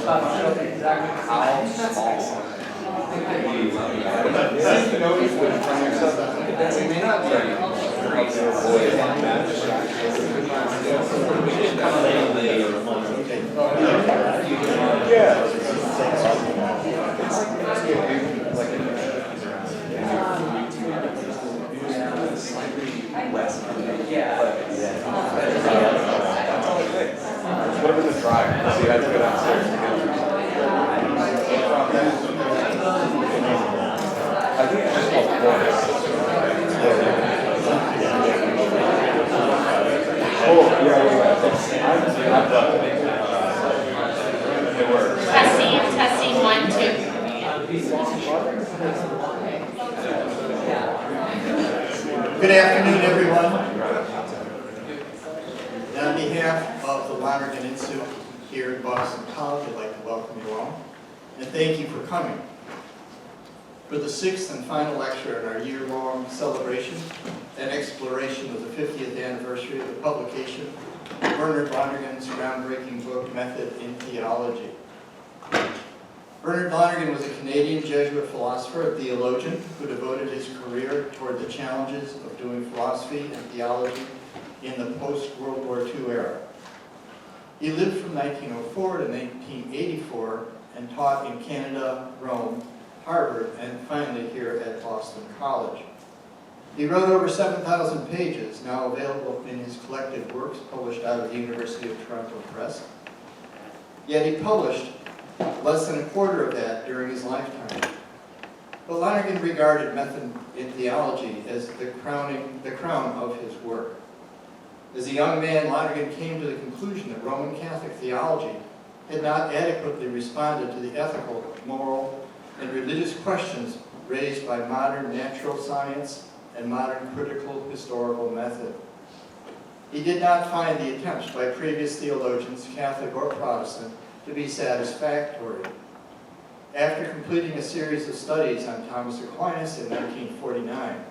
exactly how small. Put them in the dryer. So you have to go downstairs to get them. I think it's just called Forest. Oh, yeah. I've done it. It works. Testing 1, 2. Good afternoon, everyone. On behalf of the Lonergan Institute here at Boston College, I'd like to welcome you all and thank you for coming. For the 6th and final lecture in our year-long celebration and exploration of the 50th anniversary of the publication of Bernard Lonergan's groundbreaking book, Method in Theology. Bernard Lonergan was a Canadian Jesuit philosopher, a theologian, who devoted his career toward the challenges of doing philosophy and theology in the post-World War II era. He lived from 1904 to 1984 and taught in Canada, Rome, Harvard, and finally here at Boston College. He wrote over 7,000 pages, now available in his collected works published out of the University of Toronto Press. Yet he published less than a quarter of that during his lifetime. But Lonergan regarded Method in Theology as the crown of his work. As a young man, Lonergan came to the conclusion that Roman Catholic theology had not adequately responded to the ethical, moral, and religious questions raised by modern natural science and modern critical historical method. He did not find the attempts by previous theologians, Catholic or Protestant, to be satisfactory. After completing a series of studies on Thomas Aquinas in 1949,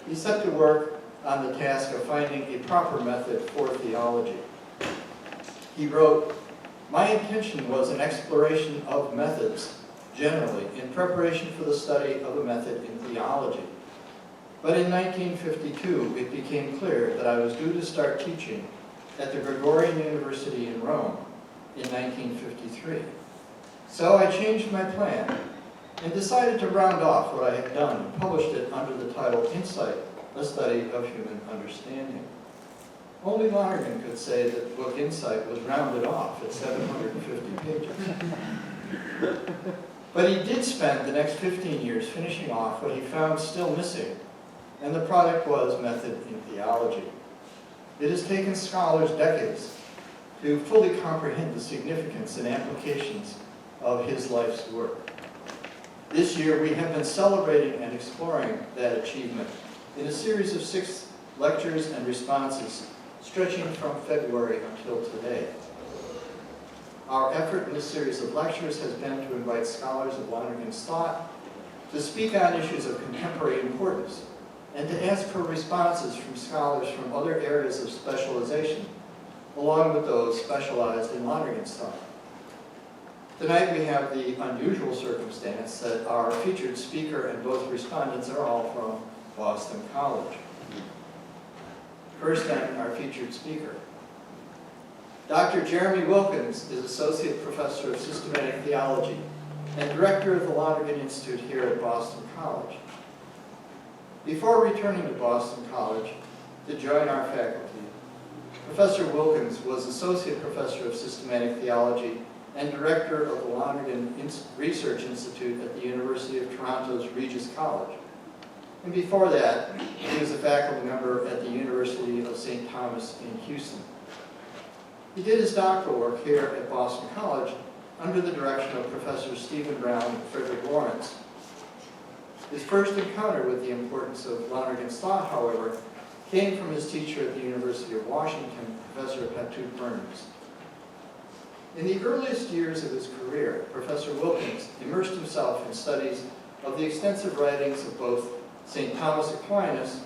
he set to work on the task of finding a proper method for theology. He wrote, "My intention was an exploration of methods, generally, in preparation for the study of a method in theology. But in 1952, it became clear that I was due to start teaching at the Gregorian University in Rome in 1953. So I changed my plan and decided to round off what I had done and published it under the title Insight, a Study of Human Understanding." Only Lonergan could say that the book Insight was rounded off at 750 pages. But he did spend the next 15 years finishing off what he found still missing, and the product was Method in Theology. It has taken scholars decades to fully comprehend the significance and applications of his life's work. This year we have been celebrating and exploring that achievement in a series of 6 lectures and responses stretching from February until today. Our effort in this series of lectures has been to invite scholars of Lonergan's thought to speak on issues of contemporary importance and to ask for responses from scholars from other areas of specialization, along with those specialized in Lonergan's thought. Tonight we have the unusual circumstance that our featured speaker and both respondents are all from Boston College. First then, our featured speaker. Dr. Jeremy Wilkins is Associate Professor of Systematic Theology and Director of the Lonergan Institute here at Boston College. Before returning to Boston College to join our faculty, Professor Wilkins was Associate Professor of Systematic Theology and Director of the Lonergan Research Institute at the University of Toronto's Regis College. And before that, he was a faculty member at the University of St. Thomas in Houston. He did his doctoral work here at Boston College under the direction of Professors Stephen Brown and Frederick Lawrence. His first encounter with the importance of Lonergan's thought, however, came from his teacher at the University of Washington, Professor Patrick Burns. In the earliest years of his career, Professor Wilkins immersed himself in studies of the extensive writings of both St. Thomas Aquinas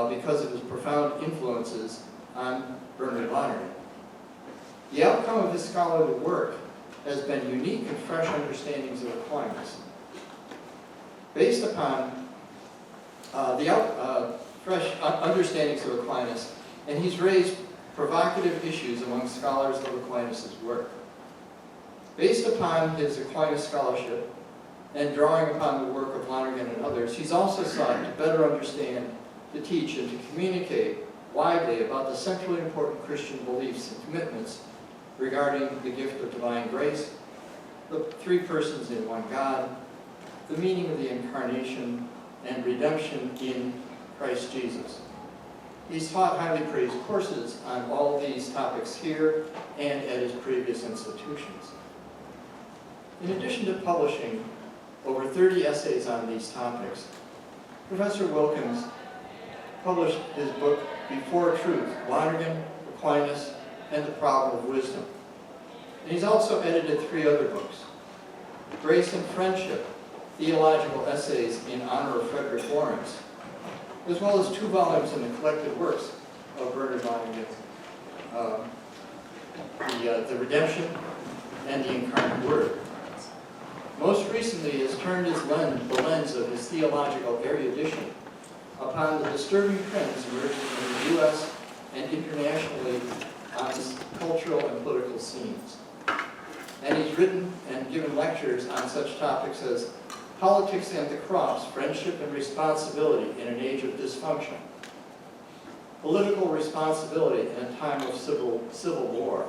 because of his profound influences on Bernard Lonergan. The outcome of his scholarly work has been unique and fresh understandings of Aquinas. Based upon fresh understandings of Aquinas, and he's raised provocative issues among scholars of Aquinas' work. Based upon his Aquinas scholarship and drawing upon the work of Lonergan and others, he's also sought to better understand, to teach, and to communicate widely about the centrally important Christian beliefs and commitments regarding the gift of divine grace, the three persons in one God, the meaning of the incarnation, and redemption in Christ Jesus. He's taught highly praised courses on all of these topics here and at his previous institutions. In addition to publishing over 30 essays on these topics, Professor Wilkins published his book, Before Truth, Lonergan, Aquinas, and the Problem of Wisdom. And he's also edited 3 other books, Grace and Friendship, Theological Essays in Honor of Frederick Lawrence, as well as 2 volumes in the collected works of Bernard Lonergan, The Redemption and the Incarnate Word. Most recently, he has turned the lens of his theological erudition upon the disturbing trends emerging in the U.S. and internationally on cultural and political scenes. And he's written and given lectures on such topics as Politics and the Cross, Friendship and Responsibility in an Age of Dysfunction, Political Responsibility in a Time of Civil War,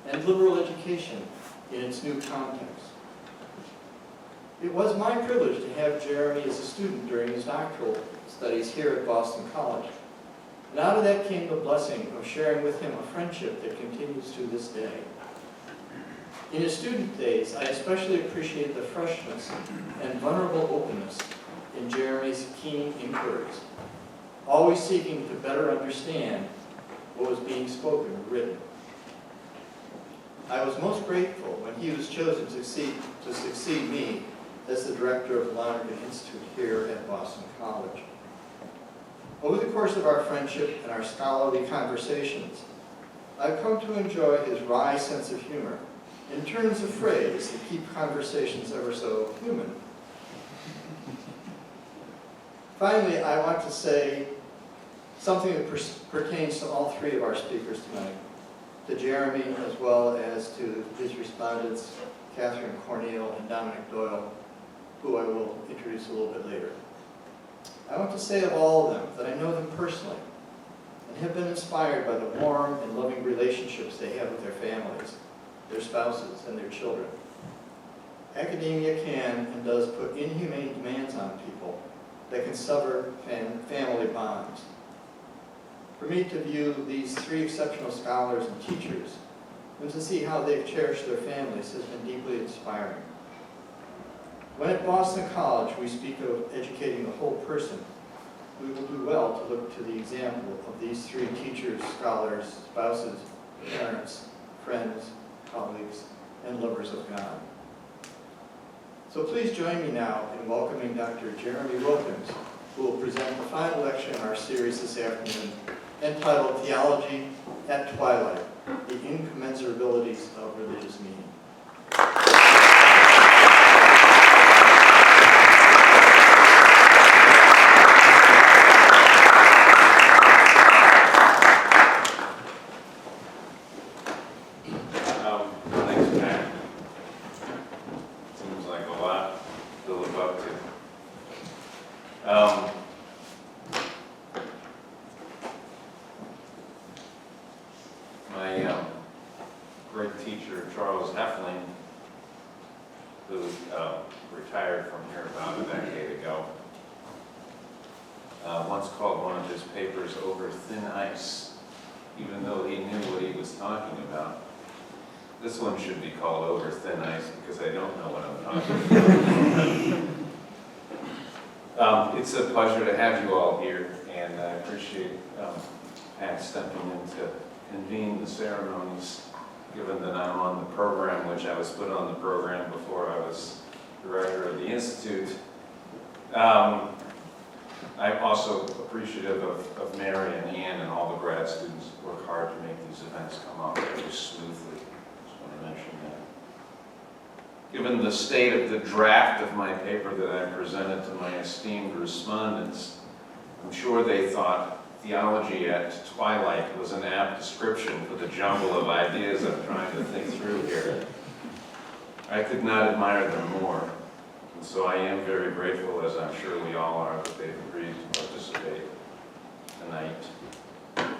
and Liberal Education in its New Context. It was my privilege to have Jeremy as a student during his doctoral studies here at Boston College. And out of that came the blessing of sharing with him a friendship that continues to this day. In his student days, I especially appreciated the freshness and vulnerable openness in Jeremy's keen inquiries, always seeking to better understand what was being spoken or written. I was most grateful when he was chosen to succeed me as the director of the Lonergan Institute here at Boston College. Over the course of our friendship and our scholarly conversations, I've come to enjoy his wry sense of humor in turns of phrase that keep conversations ever so human. Finally, I want to say something that pertains to all 3 of our speakers tonight, to Jeremy as well as to his respondents, Catherine Cornille and Dominic Doyle, who I will introduce a little bit later. I want to say of all of them that I know them personally and have been inspired by the warm and loving relationships they have with their families, their spouses, and their children. Academia can and does put inhumane demands on people that can sever family bonds. For me to view these 3 exceptional scholars and teachers and to see how they've cherished their families has been deeply inspiring. When at Boston College we speak of educating the whole person, we will do well to look to the example of these 3 teachers, scholars, spouses, parents, friends, colleagues, and lovers of God. So please join me now in welcoming Dr. Jeremy Wilkins, who will present the final lecture in our series this afternoon, entitled Theology at Twilight, the Incommensurabilities of Religious Meaning. Thanks, Pat. Seems like a lot to live up to. My great teacher, Charles Heflin, who retired from here about a decade ago, once called one of his papers Over Thin Ice, even though he knew what he was talking about. This one should be called Over Thin Ice because I don't know what I'm talking about. It's a pleasure to have you all here, and I appreciate Pat stepping in to convene the ceremonies, given that I'm on the program, which I was put on the program before I was director of the Institute. I'm also appreciative of Mary and Ann and all the grad students who work hard to make these events come off very smoothly. Just want to mention that. Given the state of the draft of my paper that I presented to my esteemed respondents, I'm sure they thought theology at twilight was an apt description for the jumble of ideas I'm trying to think through here. I could not admire them more, and so I am very grateful, as I'm sure we all are, that they've agreed to participate tonight.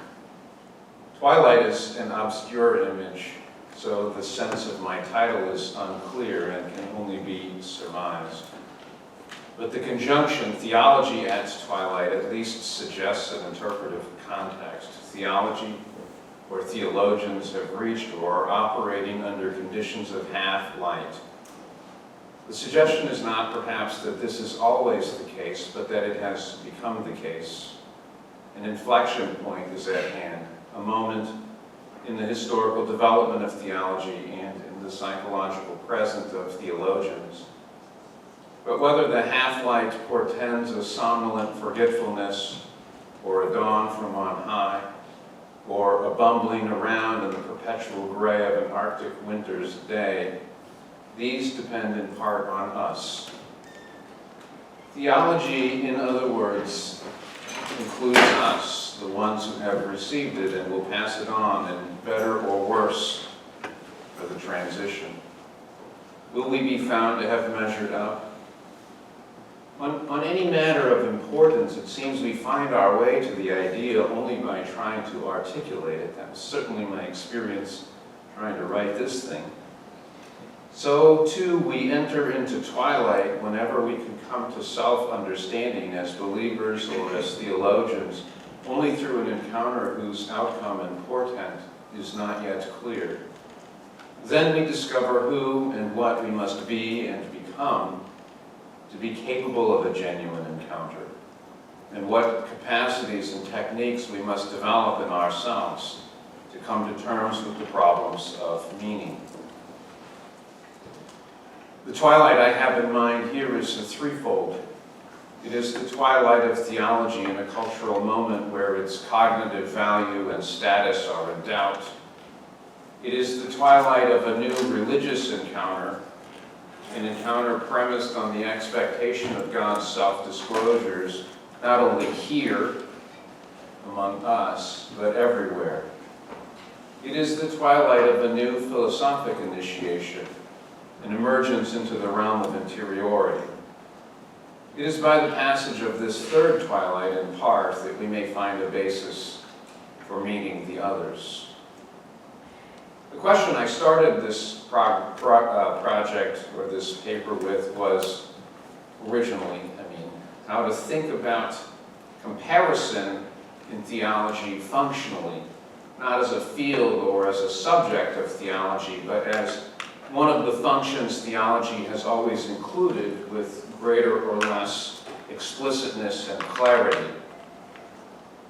Twilight is an obscure image, so the sense of my title is unclear and can only be surmised. But the conjunction, theology at twilight, at least suggests an interpretive context. Theology, where theologians have reached or are operating under conditions of half-light. The suggestion is not perhaps that this is always the case, but that it has become the case. An inflection point is at hand, a moment in the historical development of theology and in the psychological present of theologians. But whether the half-light portends a somnolent forgetfulness, or a dawn from on high, or a bumbling around in the perpetual gray of an Arctic winter's day, these depend in part on us. Theology, in other words, includes us, the ones who have received it and will pass it on in better or worse for the transition. Will we be found to have measured up? On any matter of importance, it seems we find our way to the idea only by trying to articulate it. That was certainly my experience trying to write this thing. So, too, we enter into twilight whenever we can come to self-understanding as believers or as theologians, only through an encounter whose outcome and portent is not yet clear. Then we discover who and what we must be and become to be capable of a genuine encounter, and what capacities and techniques we must develop in ourselves to come to terms with the problems of meaning. The twilight I have in mind here is a threefold. It is the twilight of theology in a cultural moment where its cognitive value and status are in doubt. It is the twilight of a new religious encounter, an encounter premised on the expectation of God's self-disclosures, not only here among us, but everywhere. It is the twilight of a new philosophic initiation, an emergence into the realm of interiority. It is by the passage of this third twilight, in part, that we may find a basis for meeting the others. The question I started this project, or this paper with, was originally, how to think about comparison in theology functionally, not as a field or as a subject of theology, but as one of the functions theology has always included with greater or less explicitness and clarity.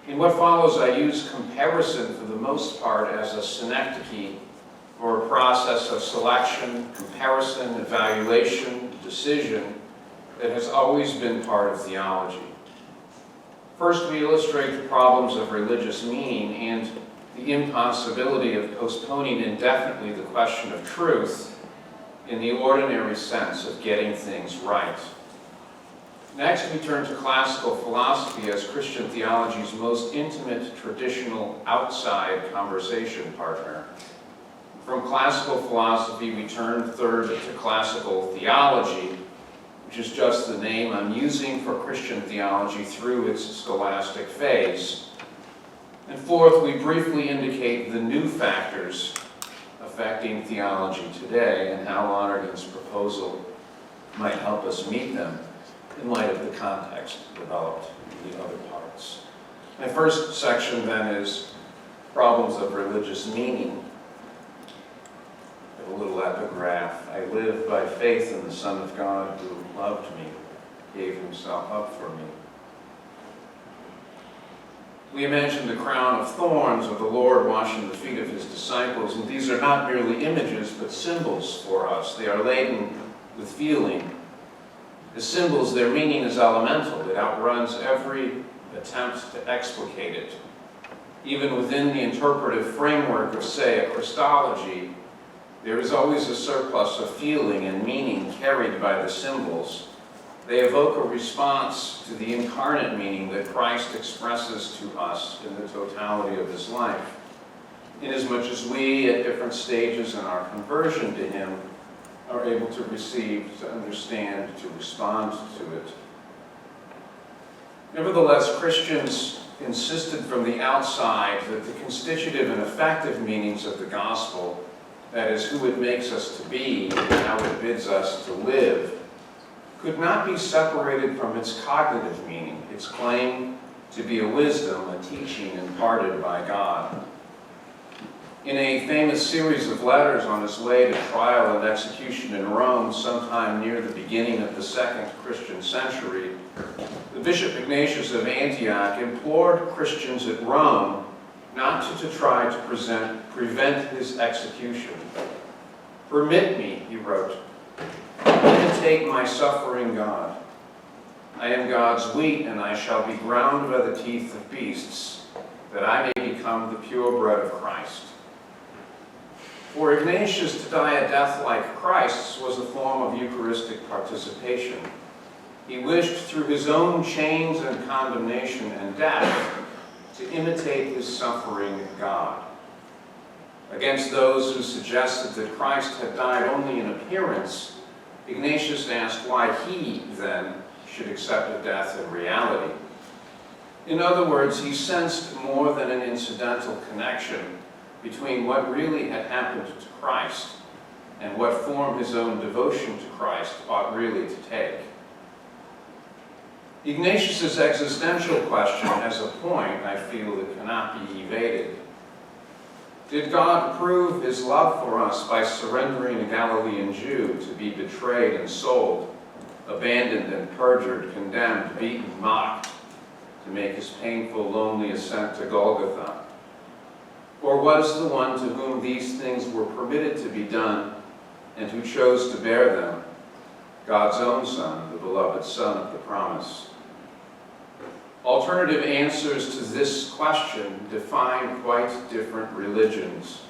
In what follows, I use comparison for the most part as a synecdoche, or a process of selection, comparison, evaluation, decision that has always been part of theology. First, we illustrate the problems of religious meaning and the impossibility of postponing indefinitely the question of truth in the ordinary sense of getting things right. Next, we turn to classical philosophy as Christian theology's most intimate, traditional, outside conversation partner. From classical philosophy, we turn third to classical theology, which is just the name I'm using for Christian theology through its scholastic phase. And fourth, we briefly indicate the new factors affecting theology today and how Lonergan's proposal might help us meet them in light of the context developed in the other parts. My first section then is problems of religious meaning. A little epigraph. I live by faith in the Son of God who loved me, gave himself up for me. We imagine the crown of thorns of the Lord washing the feet of his disciples, and these are not merely images, but symbols for us. They are laden with feeling. As symbols, their meaning is elemental. It outruns every attempt to explicate it. Even within the interpretive framework of, say, a Christology, There is always a surplus of feeling and meaning carried by the symbols. They evoke a response to the incarnate meaning that Christ expresses to us in the totality of his life, inasmuch as we, at different stages in our conversion to him, are able to receive, to understand, to respond to it. Nevertheless, Christians insisted from the outside that the constitutive and effective meanings of the gospel, that is, who it makes us to be and how it bids us to live, could not be separated from its cognitive meaning, its claim to be a wisdom, a teaching imparted by God. In a famous series of letters on his way to trial and execution in Rome sometime near the beginning of the second Christian century, the Bishop Ignatius of Antioch implored Christians at Rome not to try to prevent his execution. "Permit me," he wrote, "to imitate my suffering God. I am God's wheat, and I shall be ground by the teeth of beasts, that I may become the purebred of Christ." For Ignatius, to die a death like Christ's was a form of Eucharistic participation. He wished, through his own chains and condemnation and death, to imitate his suffering God. Against those who suggested that Christ had died only in appearance, Ignatius asked why he, then, should accept a death in reality. In other words, he sensed more than an incidental connection between what really had happened to Christ and what form his own devotion to Christ ought really to take. Ignatius's existential question has a point, I feel, that cannot be evaded. Did God prove his love for us by surrendering a Galilean Jew to be betrayed and sold, abandoned and perjured, condemned, beaten, mocked, to make his painful, lonely ascent to Golgotha? Or was the one to whom these things were permitted to be done and who chose to bear them God's own Son, the beloved Son of the promise? Alternative answers to this question define quite different religions.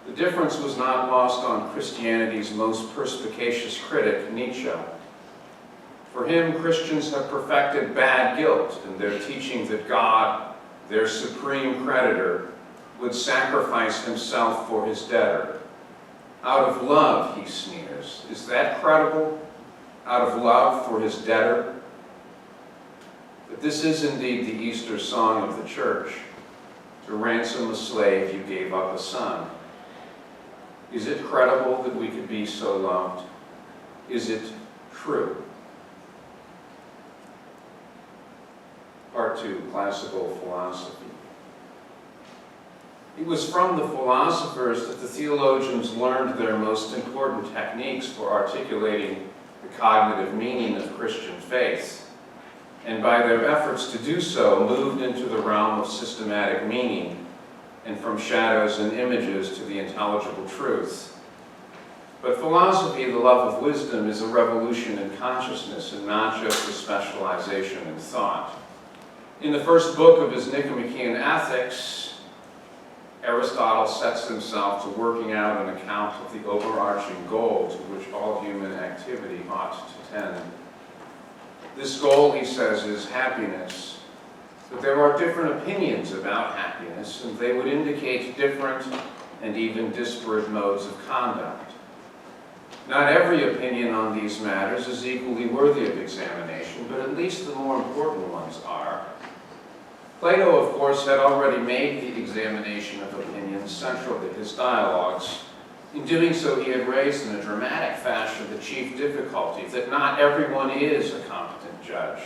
The difference was not lost on Christianity's most perspicacious critic, Nietzsche. For him, Christians have perfected bad guilt in their teaching that God, their supreme creditor, would sacrifice himself for his debtor. Out of love, he sneers. Is that credible? Out of love for his debtor? But this is indeed the Easter song of the Church. To ransom a slave, you gave up a son. Is it credible that we could be so loved? Is it true? Part 2, Classical Philosophy. It was from the philosophers that the theologians learned their most important techniques for articulating the cognitive meaning of Christian faith, and by their efforts to do so, moved into the realm of systematic meaning, and from shadows and images to the intelligible truth. But philosophy, the love of wisdom, is a revolution in consciousness and not just a specialization in thought. In the first book of his Nicomachean Ethics, Aristotle sets himself to working out an account of the overarching goal to which all human activity ought to tend. This goal, he says, is happiness. But there are different opinions about happiness, and they would indicate different and even disparate modes of conduct. Not every opinion on these matters is equally worthy of examination, but at least the more important ones are. Plato, of course, had already made the examination of opinions central to his dialogues. In doing so, he had raised in a dramatic fashion the chief difficulty that not everyone is a competent judge,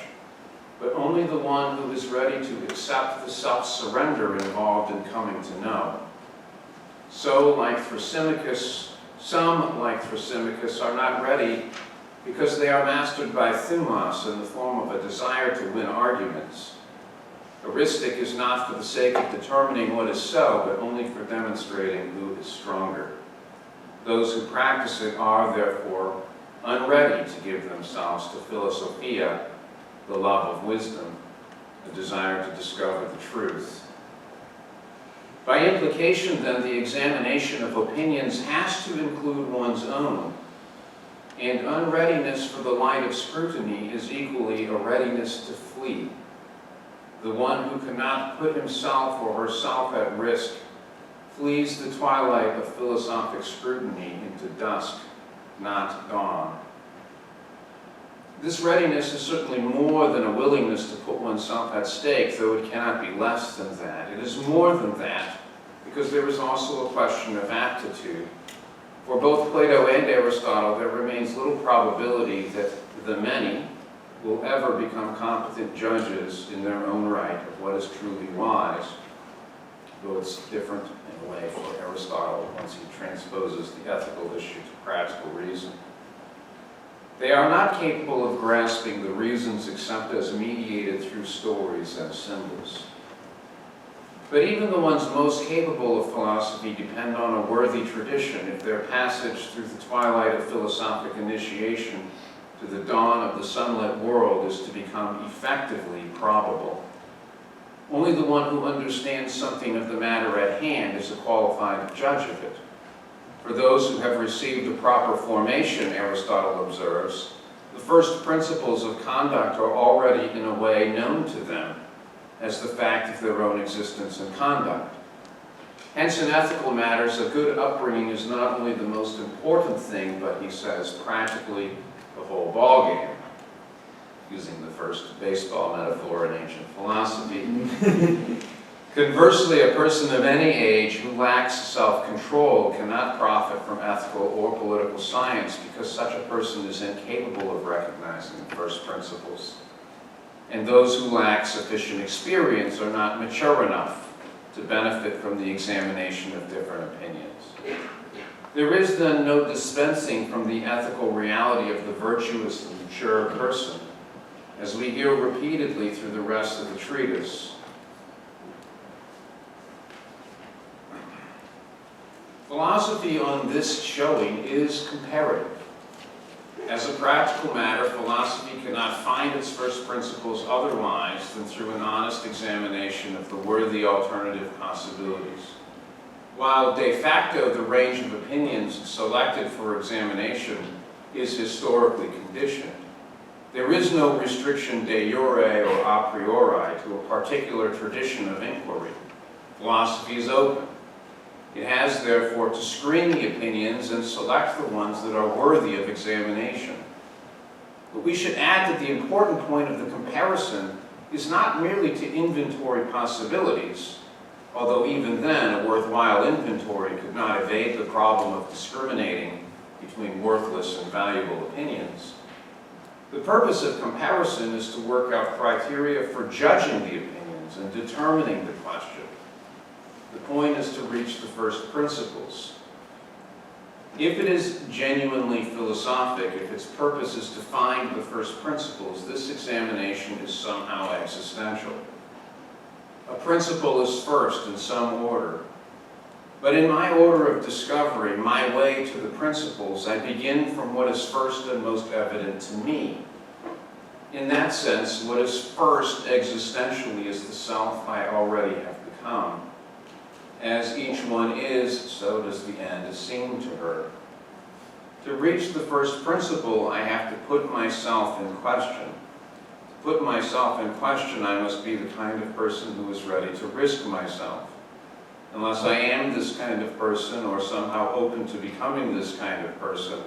but only the one who is ready to accept the self-surrender involved in coming to know. So, like Thrasymachus, some, like Thrasymachus, are not ready because they are mastered by thumos in the form of a desire to win arguments. Heuristic is not for the sake of determining what is so, but only for demonstrating who is stronger. Those who practice it are, therefore, unready to give themselves to philosophia, the love of wisdom, the desire to discover the truth. By implication, then, the examination of opinions has to include one's own, and unreadiness for the light of scrutiny is equally a readiness to flee. The one who cannot put himself or herself at risk flees the twilight of philosophic scrutiny into dusk, not dawn. This readiness is certainly more than a willingness to put oneself at stake, though it cannot be less than that. It is more than that, because there is also a question of aptitude. For both Plato and Aristotle, there remains little probability that the many will ever become competent judges in their own right of what is truly wise, though it's different in a way for Aristotle once he transposes the ethical issue to practical reason. They are not capable of grasping the reasons except as mediated through stories and symbols. But even the ones most capable of philosophy depend on a worthy tradition if their passage through the twilight of philosophic initiation to the dawn of the sunlit world is to become effectively probable. Only the one who understands something of the matter at hand is a qualified judge of it. For those who have received a proper formation, Aristotle observes, the first principles of conduct are already in a way known to them as the fact of their own existence and conduct. Hence, in ethical matters, a good upbringing is not only the most important thing, but, he says, practically the whole ballgame, using the first baseball metaphor in ancient philosophy. Conversely, a person of any age who lacks self-control cannot profit from ethical or political science because such a person is incapable of recognizing the first principles. And those who lack sufficient experience are not mature enough to benefit from the examination of different opinions. There is then no dispensing from the ethical reality of the virtuous and mature person, as we hear repeatedly through the rest of the treatise. Philosophy on this showing is comparative. As a practical matter, philosophy cannot find its first principles otherwise than through an honest examination of the worthy alternative possibilities. While de facto the range of opinions selected for examination is historically conditioned, there is no restriction de jure or a priori to a particular tradition of inquiry. Philosophy is open. It has, therefore, to screen the opinions and select the ones that are worthy of examination. But we should add that the important point of the comparison is not merely to inventory possibilities, although even then a worthwhile inventory could not evade the problem of discriminating between worthless and valuable opinions. The purpose of comparison is to work out criteria for judging the opinions and determining the question. The point is to reach the first principles. If it is genuinely philosophic, if its purpose is to find the first principles, this examination is somehow existential. A principle is first in some order. But in my order of discovery, my way to the principles, I begin from what is first and most evident to me. In that sense, what is first existentially is the self I already have become. As each one is, so does the end seem to her. To reach the first principle, I have to put myself in question. To put myself in question, I must be the kind of person who is ready to risk myself. Unless I am this kind of person, or somehow open to becoming this kind of person,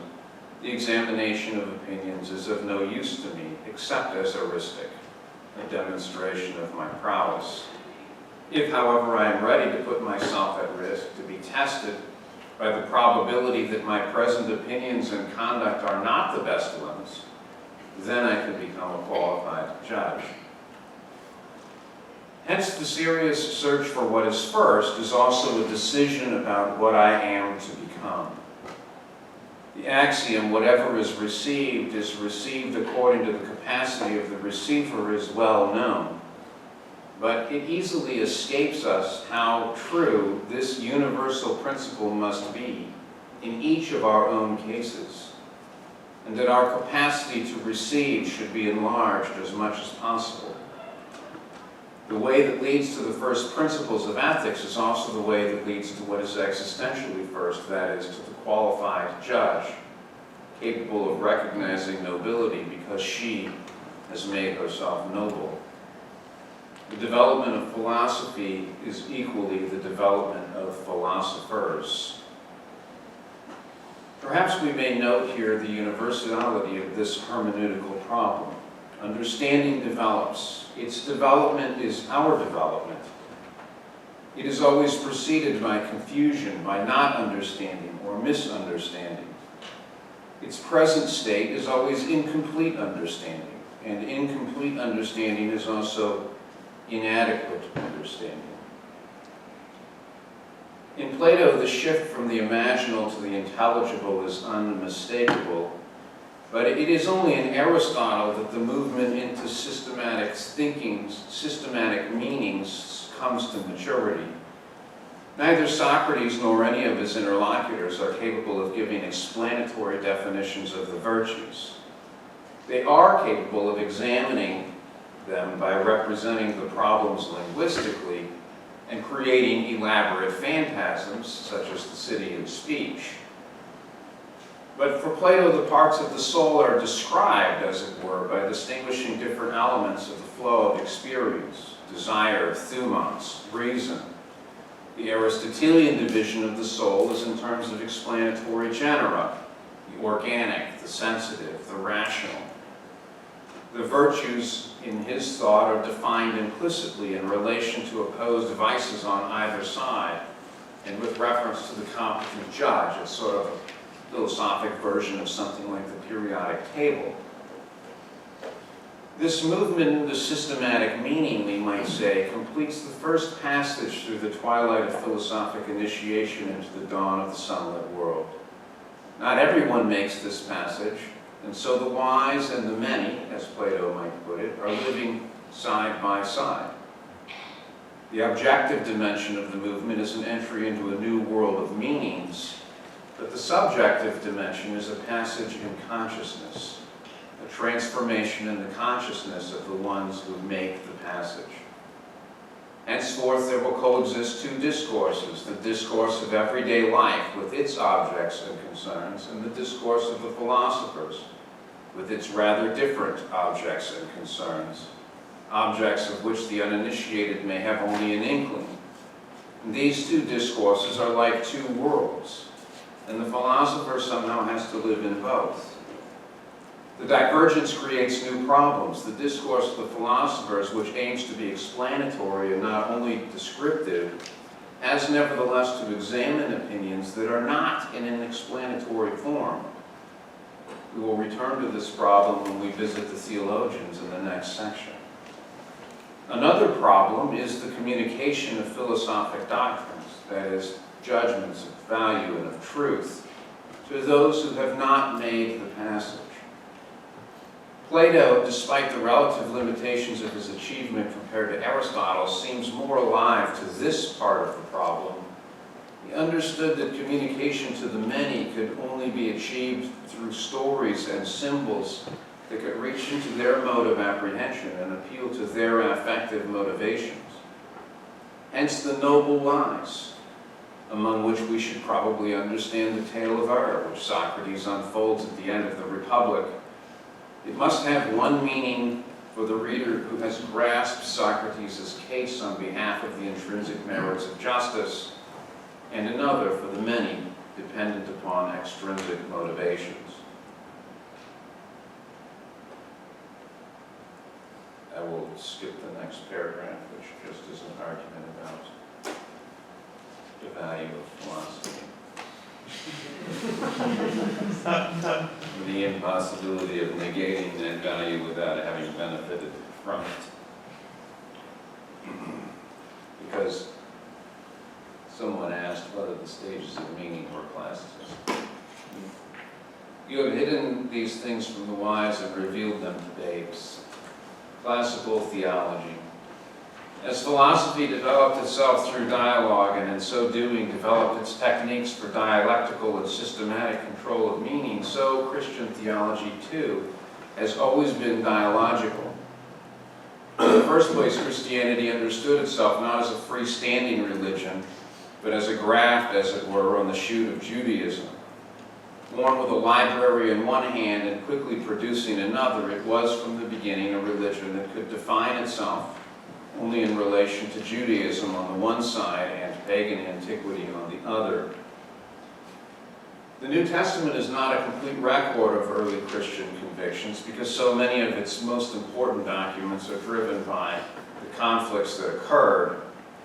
the examination of opinions is of no use to me, except as heuristic, a demonstration of my prowess. If, however, I am ready to put myself at risk, to be tested by the probability that my present opinions and conduct are not the best ones, then I can become a qualified judge. Hence, the serious search for what is first is also a decision about what I am to become. The axiom, whatever is received according to the capacity of the receiver, is well known. But it easily escapes us how true this universal principle must be in each of our own cases, and that our capacity to receive should be enlarged as much as possible. The way that leads to the first principles of ethics is also the way that leads to what is existentially first, that is, to the qualified judge, capable of recognizing nobility because she has made herself noble. The development of philosophy is equally the development of philosophers. Perhaps we may note here the universality of this hermeneutical problem. Understanding develops. Its development is our development. It is always preceded by confusion, by not understanding or misunderstanding. Its present state is always incomplete understanding, and incomplete understanding is also inadequate understanding. In Plato, the shift from the imaginal to the intelligible is unmistakable, but it is only in Aristotle that the movement into systematic thinking, systematic meanings comes to maturity. Neither Socrates nor any of his interlocutors are capable of giving explanatory definitions of the virtues. They are capable of examining them by representing the problems linguistically and creating elaborate phantasms, such as the city of speech. But for Plato, the parts of the soul are described, as it were, by distinguishing different elements of the flow of experience: desire, thumos, reason. The Aristotelian division of the soul is in terms of explanatory genera: the organic, the sensitive, the rational. The virtues, in his thought, are defined implicitly in relation to opposed vices on either side, and with reference to the competent judge. It's sort of a philosophic version of something like the periodic table. This movement into systematic meaning, we might say, completes the first passage through the twilight of philosophic initiation into the dawn of the sunlit world. Not everyone makes this passage, and so the wise and the many, as Plato might put it, are living side by side. The objective dimension of the movement is an entry into a new world of meanings, but the subjective dimension is a passage in consciousness, a transformation in the consciousness of the ones who make the passage. Henceforth, there will coexist two discourses: the discourse of everyday life with its objects and concerns, and the discourse of the philosophers with its rather different objects and concerns, objects of which the uninitiated may have only an inkling. And these two discourses are like two worlds, and the philosopher somehow has to live in both. The divergence creates new problems. The discourse of the philosophers, which aims to be explanatory and not only descriptive, has nevertheless to examine opinions that are not in an explanatory form. We will return to this problem when we visit the theologians in the next section. Another problem is the communication of philosophic doctrines, that is, judgments of value and of truth, to those who have not made the passage. Plato, despite the relative limitations of his achievement compared to Aristotle, seems more alive to this part of the problem. He understood that communication to the many could only be achieved through stories and symbols that could reach into their mode of apprehension and appeal to their affective motivations. Hence the noble lies, among which we should probably understand the tale of error, which Socrates unfolds at the end of the Republic. It must have one meaning for the reader who has grasped Socrates' case on behalf of the intrinsic merits of justice, and another for the many dependent upon extrinsic motivations. I will skip the next paragraph, which just is an argument about the value of philosophy. The impossibility of negating that value without having benefited from it. Because someone asked whether the stages of meaning were classicists. You have hidden these things from the wise and revealed them to babes. Classical theology. As philosophy developed itself through dialogue, and in so doing developed its techniques for dialectical and systematic control of meaning, so Christian theology, too, has always been dialogical. In the first place, Christianity understood itself not as a freestanding religion, but as a graft, as it were, on the shoot of Judaism. Born with a library in one hand and quickly producing another, it was from the beginning a religion that could define itself only in relation to Judaism on the one side and pagan antiquity on the other. The New Testament is not a complete record of early Christian convictions because so many of its most important documents are driven by the conflicts that occurred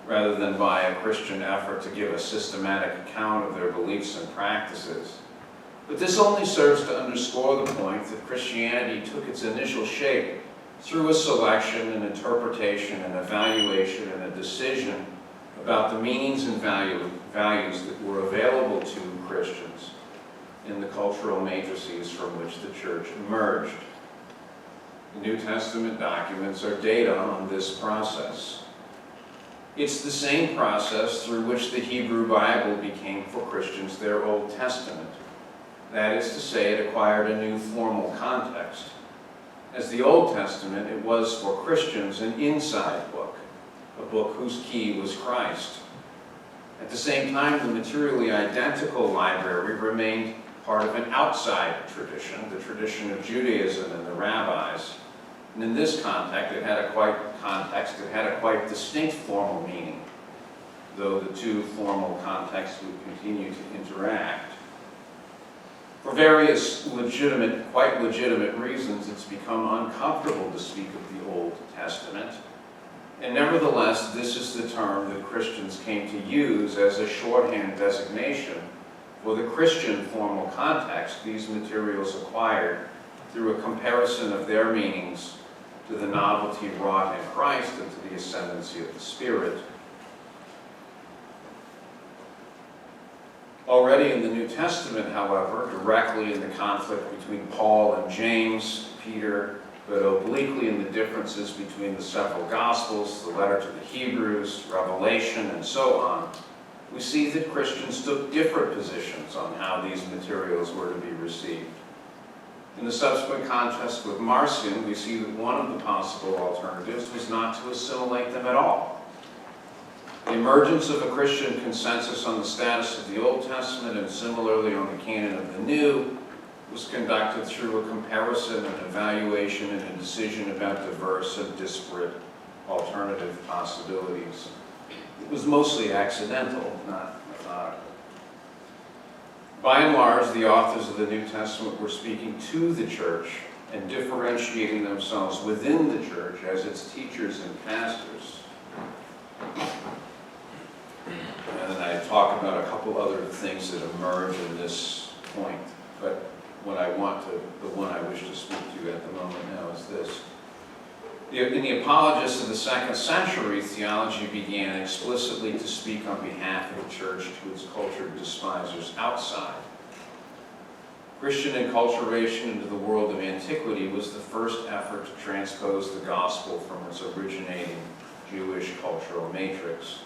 rather than by a Christian effort to give a systematic account of their beliefs and practices. But this only serves to underscore the point that Christianity took its initial shape through a selection, an interpretation, an evaluation, and a decision about the meanings and values that were available to Christians in the cultural matrices from which the church emerged. The New Testament documents are data on this process. It's the same process through which the Hebrew Bible became for Christians their Old Testament. That is to say, it acquired a new formal context. As the Old Testament, it was for Christians an inside book, a book whose key was Christ. At the same time, the materially identical library remained part of an outside tradition, the tradition of Judaism and the rabbis. And in this context, it had a quite distinct formal meaning, though the two formal contexts would continue to interact. For various quite legitimate reasons, it's become uncomfortable to speak of the Old Testament. And nevertheless, this is the term that Christians came to use as a shorthand designation for the Christian formal context these materials acquired through a comparison of their meanings to the novelty wrought in Christ and to the ascendancy of the Spirit. Already in the New Testament, however, directly in the conflict between Paul and James, Peter, but obliquely in the differences between the several Gospels, the letter to the Hebrews, Revelation, and so on, we see that Christians took different positions on how these materials were to be received. In the subsequent contest with Marcion, we see that one of the possible alternatives was not to assimilate them at all. The emergence of a Christian consensus on the status of the Old Testament and similarly on the canon of the New was conducted through a comparison, an evaluation, and a decision about diverse and disparate alternative possibilities. It was mostly accidental, not methodical. By and large, the authors of the New Testament were speaking to the church and differentiating themselves within the church as its teachers and pastors. And then I talk about a couple other things that emerge in this point, but the one I wish to speak to at the moment now is this. In the Apologists of the 2nd century, theology began explicitly to speak on behalf of the church to its cultured despisers outside. Christian enculturation into the world of antiquity was the first effort to transpose the gospel from its originating Jewish cultural matrix.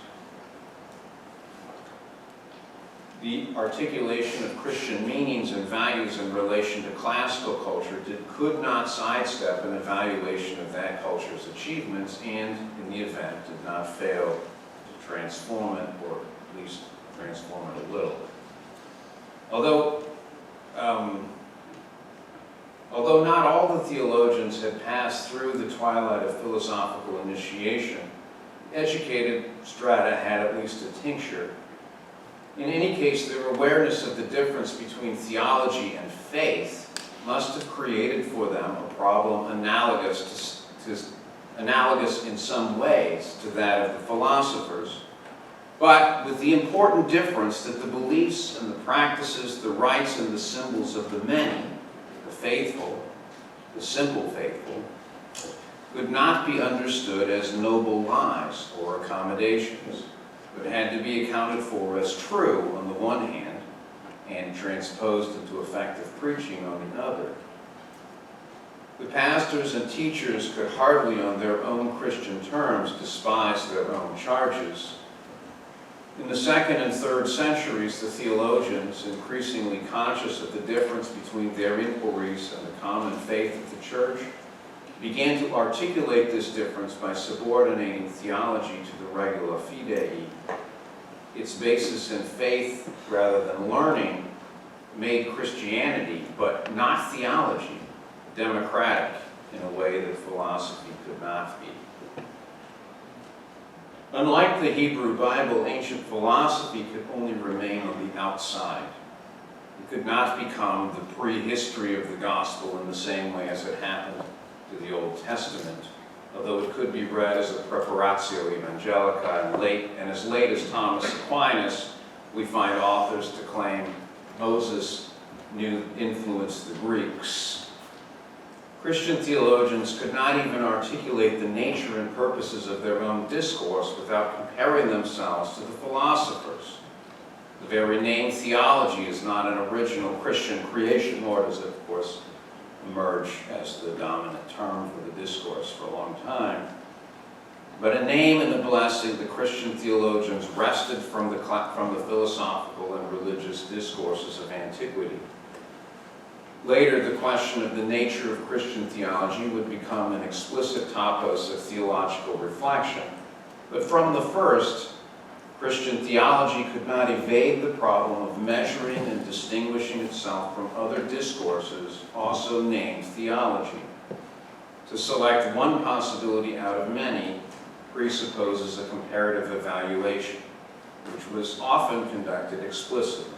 The articulation of Christian meanings and values in relation to classical culture could not sidestep an evaluation of that culture's achievements and, in the event, did not fail to transform it, or at least transform it a little. Although not all the theologians had passed through the twilight of philosophical initiation, educated strata had at least a tincture. In any case, their awareness of the difference between theology and faith must have created for them a problem analogous in some ways to that of the philosophers, but with the important difference that the beliefs and the practices, the rites and the symbols of the many, the faithful, the simple faithful, could not be understood as noble lies or accommodations, but had to be accounted for as true on the one hand and transposed into effective preaching on the other. The pastors and teachers could hardly on their own Christian terms despise their own charges. In the 2nd and 3rd centuries, the theologians, increasingly conscious of the difference between their inquiries and the common faith of the church, began to articulate this difference by subordinating theology to the regula fidei. Its basis in faith rather than learning made Christianity, but not theology, democratic in a way that philosophy could not be. Unlike the Hebrew Bible, ancient philosophy could only remain on the outside. It could not become the prehistory of the gospel in the same way as it happened to the Old Testament, although it could be read as a preparatio evangelica, and as late as Thomas Aquinas, we find authors to claim Moses influenced the Greeks. Christian theologians could not even articulate the nature and purposes of their own discourse without comparing themselves to the philosophers. The very name theology is not an original Christian creation, nor does it, of course, emerge as the dominant term for the discourse for a long time. But a name and a blessing the Christian theologians wrested from the philosophical and religious discourses of antiquity. Later, the question of the nature of Christian theology would become an explicit topos of theological reflection. But from the first, Christian theology could not evade the problem of measuring and distinguishing itself from other discourses, also named theology. To select one possibility out of many presupposes a comparative evaluation, which was often conducted explicitly.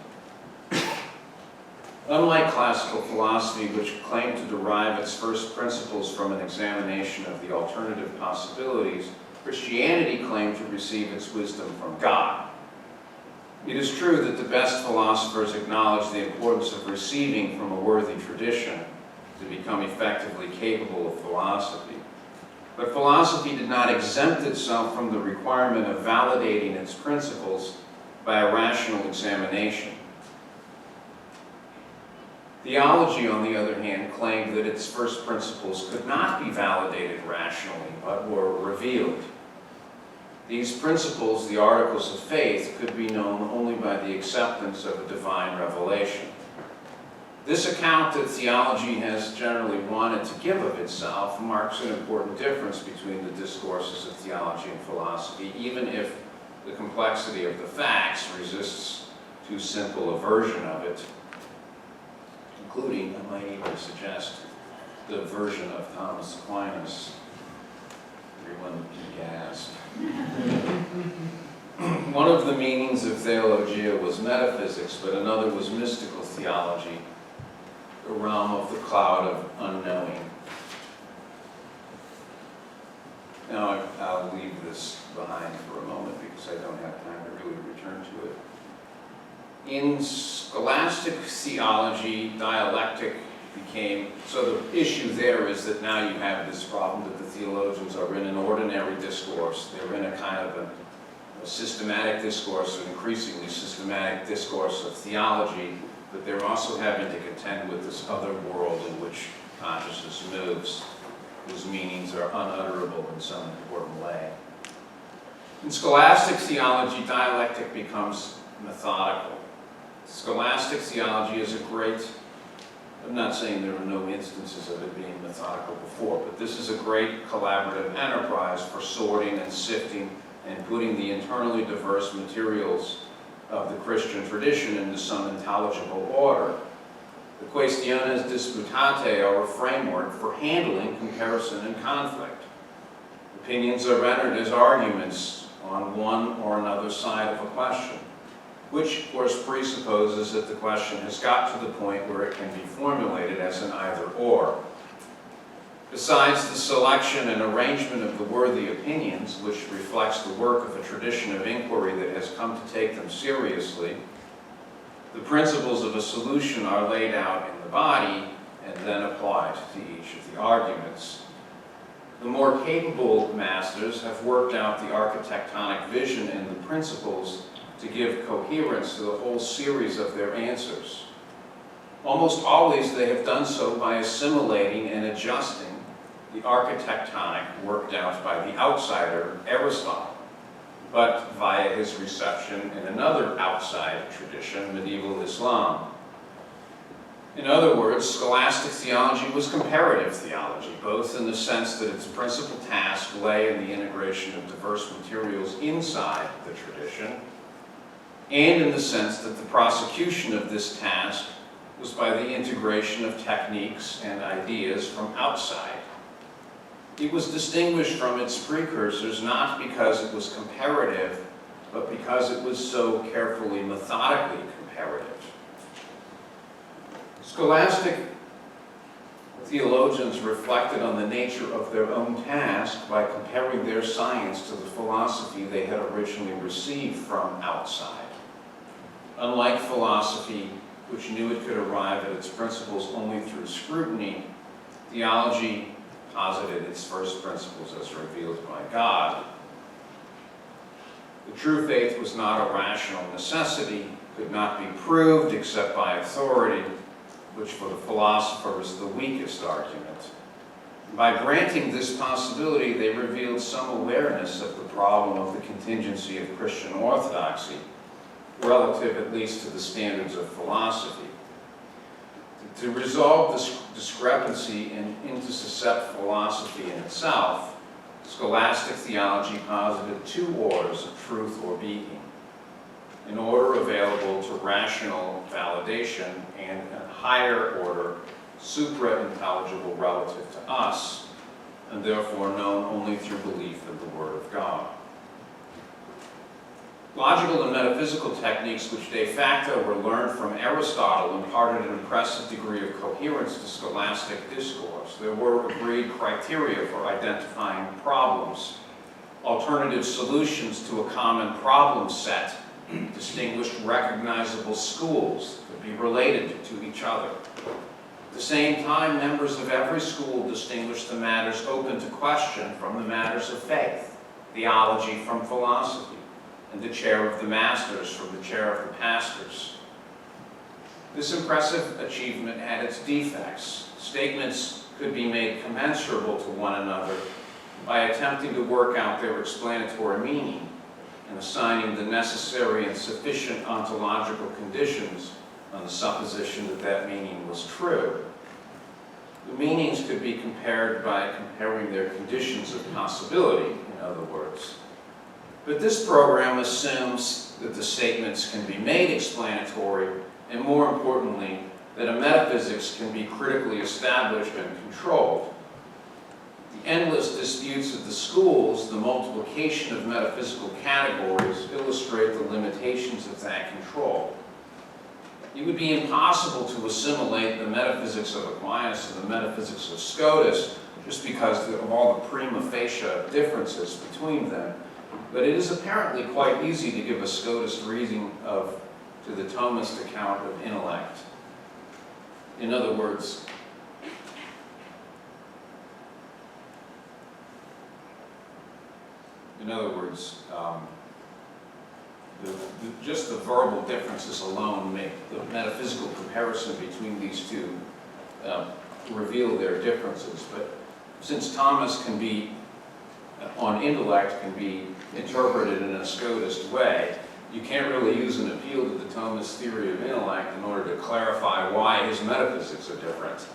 Unlike classical philosophy, which claimed to derive its first principles from an examination of the alternative possibilities, Christianity claimed to receive its wisdom from God. It is true that the best philosophers acknowledge the importance of receiving from a worthy tradition to become effectively capable of philosophy. But philosophy did not exempt itself from the requirement of validating its principles by a rational examination. Theology, on the other hand, claimed that its first principles could not be validated rationally, but were revealed. These principles, the articles of faith, could be known only by the acceptance of a divine revelation. This account that theology has generally wanted to give of itself marks an important difference between the discourses of theology and philosophy, even if the complexity of the facts resists too simple a version of it, including, I might even suggest, the version of Thomas Aquinas. Everyone gasped. One of the meanings of theologia was metaphysics, but another was mystical theology, the realm of the cloud of unknowing. Now I'll leave this behind for a moment because I don't have time to really return to it. In scholastic theology, dialectic became, so the issue there is that now you have this problem that the theologians are in an ordinary discourse. They're in a kind of a systematic discourse, an increasingly systematic discourse of theology, but they're also having to contend with this other world in which consciousness moves, whose meanings are unutterable in some important way. In scholastic theology, dialectic becomes methodical. Scholastic theology is a great, I'm not saying there are no instances of it being methodical before, but this is a great collaborative enterprise for sorting and sifting and putting the internally diverse materials of the Christian tradition into some intelligible order. The Quaestiones Disputate are a framework for handling comparison and conflict. Opinions are entered as arguments on one or another side of a question, which of course presupposes that the question has got to the point where it can be formulated as an either-or. Besides the selection and arrangement of the worthy opinions, which reflects the work of a tradition of inquiry that has come to take them seriously, the principles of a solution are laid out in the body and then applied to each of the arguments. The more capable masters have worked out the architectonic vision in the principles to give coherence to the whole series of their answers. Almost always they have done so by assimilating and adjusting the architectonic worked out by the outsider, Aristotle, but via his reception in another outside tradition, medieval Islam. In other words, scholastic theology was comparative theology, both in the sense that its principal task lay in the integration of diverse materials inside the tradition, and in the sense that the prosecution of this task was by the integration of techniques and ideas from outside. It was distinguished from its precursors not because it was comparative, but because it was so carefully, methodically comparative. Scholastic theologians reflected on the nature of their own task by comparing their science to the philosophy they had originally received from outside. Unlike philosophy, which knew it could arrive at its principles only through scrutiny, theology posited its first principles as revealed by God. The true faith was not a rational necessity, could not be proved except by authority, which for the philosopher is the weakest argument. By granting this possibility, they revealed some awareness of the problem of the contingency of Christian orthodoxy, relative at least to the standards of philosophy. To resolve this discrepancy and intercept philosophy in itself, scholastic theology posited two orders of truth or being: an order available to rational validation and a higher order, supra-intelligible relative to us, and therefore known only through belief in the Word of God. Logical and metaphysical techniques which de facto were learned from Aristotle imparted an impressive degree of coherence to scholastic discourse. There were agreed criteria for identifying problems, alternative solutions to a common problem set, distinguished recognizable schools that be related to each other. At the same time, members of every school distinguished the matters open to question from the matters of faith, theology from philosophy, and the chair of the masters from the chair of the pastors. This impressive achievement had its defects. Statements could be made commensurable to one another by attempting to work out their explanatory meaning and assigning the necessary and sufficient ontological conditions on the supposition that that meaning was true. The meanings could be compared by comparing their conditions of possibility, in other words. But this program assumes that the statements can be made explanatory, and more importantly, that a metaphysics can be critically established and controlled. The endless disputes of the schools, the multiplication of metaphysical categories, illustrate the limitations of that control. It would be impossible to assimilate the metaphysics of Aquinas and the metaphysics of Scotus just because of all the prima facie differences between them. But it is apparently quite easy to give a Scotist reading to the Thomist account of intellect. In other words, just the verbal differences alone make the metaphysical comparison between these two reveal their differences. But since Thomas can be, on intellect, can be interpreted in a Scotist way, you can't really use an appeal to the Thomist theory of intellect in order to clarify why his metaphysics are different.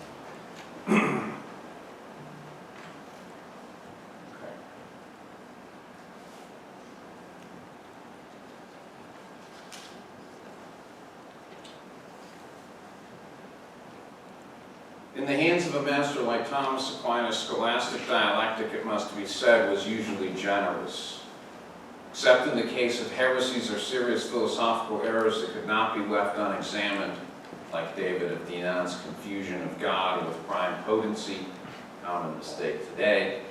In the hands of a master like Thomas Aquinas, scholastic dialectic, it must be said, was usually generous. Except in the case of heresies or serious philosophical errors that could not be left unexamined, like David of Dinan's confusion of God with prime potency, common mistake today.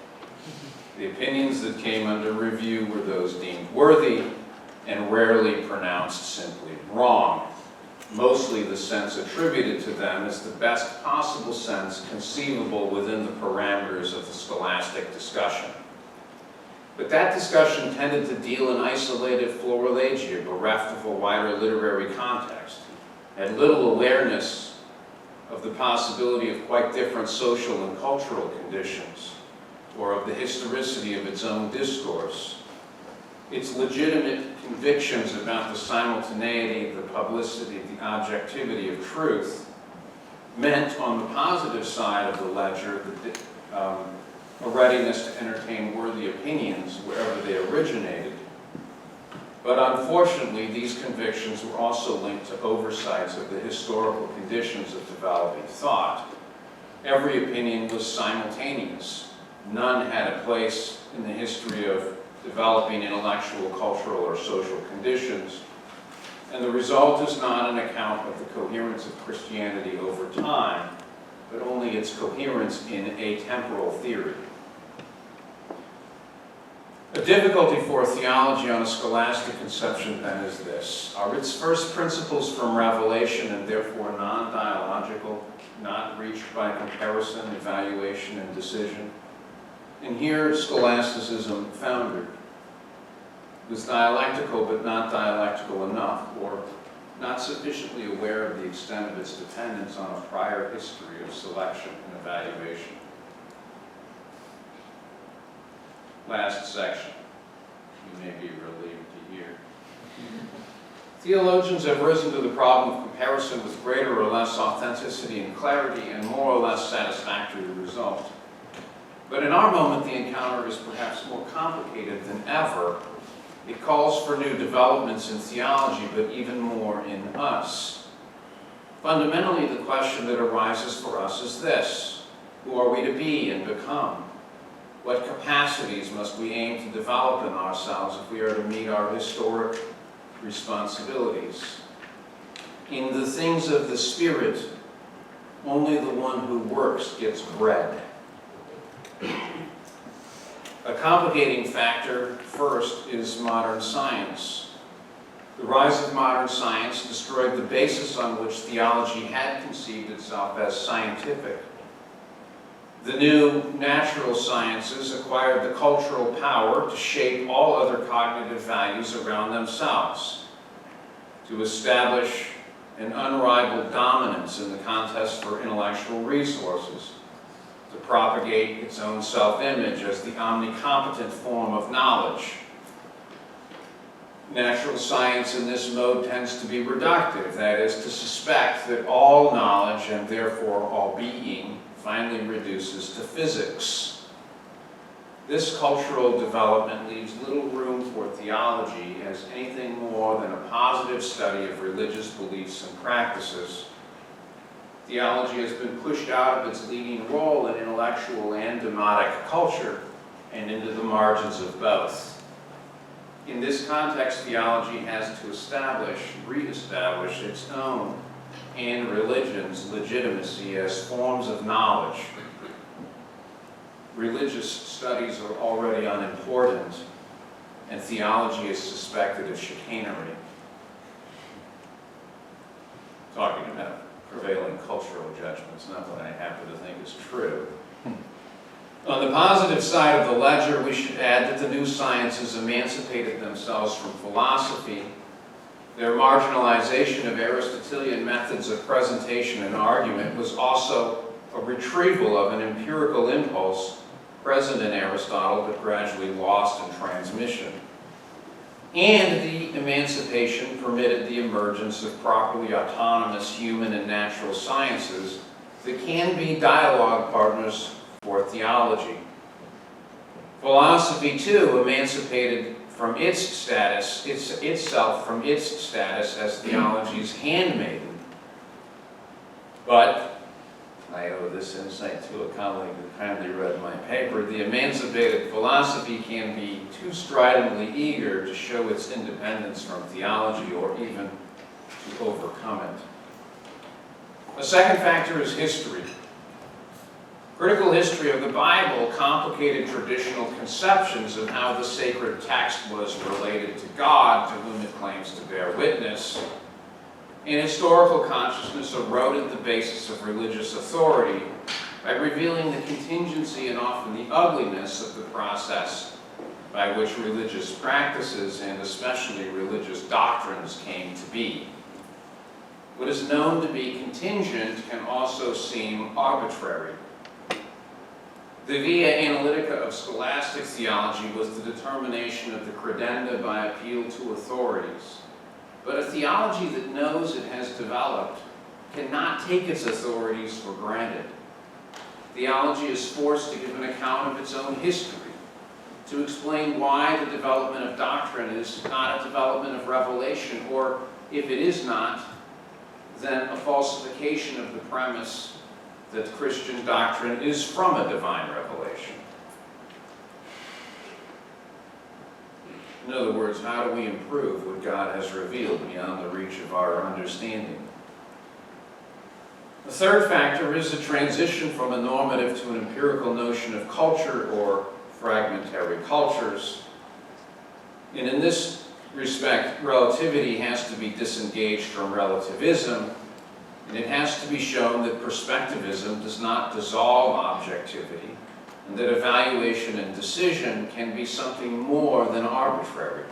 The opinions that came under review were those deemed worthy and rarely pronounced simply wrong. Mostly the sense attributed to them is the best possible sense conceivable within the parameters of the scholastic discussion. But that discussion tended to deal in isolated florilegia, bereft of a wider literary context, had little awareness of the possibility of quite different social and cultural conditions, or of the historicity of its own discourse. Its legitimate convictions about the simultaneity, the publicity, the objectivity of truth meant on the positive side of the ledger a readiness to entertain worthy opinions wherever they originated. But unfortunately, these convictions were also linked to oversights of the historical conditions of developing thought. Every opinion was simultaneous. None had a place in the history of developing intellectual, cultural, or social conditions. And the result is not an account of the coherence of Christianity over time, but only its coherence in atemporal theory. A difficulty for theology on a scholastic conception then is this. Are its first principles from revelation and therefore non-dialogical, not reached by comparison, evaluation, and decision? And here scholasticism foundered. It was dialectical but not dialectical enough, or not sufficiently aware of the extent of its dependence on a prior history of selection and evaluation. Last section. You may be relieved to hear. Theologians have risen to the problem of comparison with greater or less authenticity and clarity and more or less satisfactory result. But in our moment, the encounter is perhaps more complicated than ever. It calls for new developments in theology, but even more in us. Fundamentally, the question that arises for us is this: who are we to be and become? What capacities must we aim to develop in ourselves if we are to meet our historic responsibilities? In the things of the Spirit, only the one who works gets bread. A complicating factor, first, is modern science. The rise of modern science destroyed the basis on which theology had conceived itself as scientific. The new natural sciences acquired the cultural power to shape all other cognitive values around themselves, to establish an unrivaled dominance in the contest for intellectual resources, to propagate its own self-image as the omnicompetent form of knowledge. Natural science in this mode tends to be reductive, that is, to suspect that all knowledge, and therefore all being, finally reduces to physics. This cultural development leaves little room for theology as anything more than a positive study of religious beliefs and practices. Theology has been pushed out of its leading role in intellectual and demotic culture and into the margins of both. In this context, theology has to re-establish its own and religion's legitimacy as forms of knowledge. Religious studies are already unimportant, and theology is suspected of chicanery. Talking about prevailing cultural judgments, not what I happen to think is true. On the positive side of the ledger, we should add that the new sciences emancipated themselves from philosophy. Their marginalization of Aristotelian methods of presentation and argument was also a retrieval of an empirical impulse present in Aristotle but gradually lost in transmission. And the emancipation permitted the emergence of properly autonomous human and natural sciences that can be dialogue partners for theology. Philosophy, too, emancipated from itself from its status as theology's handmaiden. But I owe this insight to a colleague who kindly read my paper. The emancipated philosophy can be too stridently eager to show its independence from theology or even to overcome it. A second factor is history. Critical history of the Bible complicated traditional conceptions of how the sacred text was related to God, to whom it claims to bear witness. And historical consciousness eroded the basis of religious authority by revealing the contingency and often the ugliness of the process by which religious practices and especially religious doctrines came to be. What is known to be contingent can also seem arbitrary. The via analytica of scholastic theology was the determination of the credenda by appeal to authorities. But a theology that knows it has developed cannot take its authorities for granted. Theology is forced to give an account of its own history, to explain why the development of doctrine is not a development of revelation, or if it is not, then a falsification of the premise that Christian doctrine is from a divine revelation. In other words, how do we improve what God has revealed beyond the reach of our understanding? The third factor is a transition from a normative to an empirical notion of culture or fragmentary cultures. And in this respect, relativity has to be disengaged from relativism, and it has to be shown that perspectivism does not dissolve objectivity, and that evaluation and decision can be something more than arbitrary.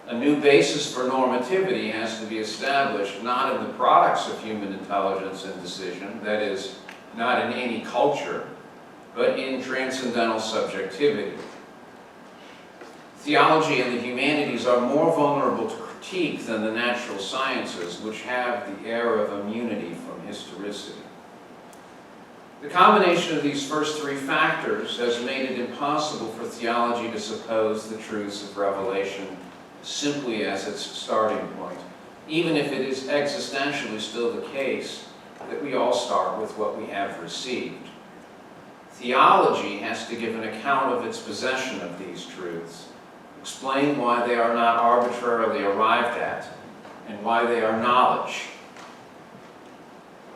A new basis for normativity has to be established not in the products of human intelligence and decision, that is, not in any culture, but in transcendental subjectivity. Theology and the humanities are more vulnerable to critique than the natural sciences, which have the air of immunity from historicity. The combination of these first three factors has made it impossible for theology to suppose the truths of revelation simply as its starting point, even if it is existentially still the case that we all start with what we have received. Theology has to give an account of its possession of these truths, explain why they are not arbitrarily arrived at, and why they are knowledge.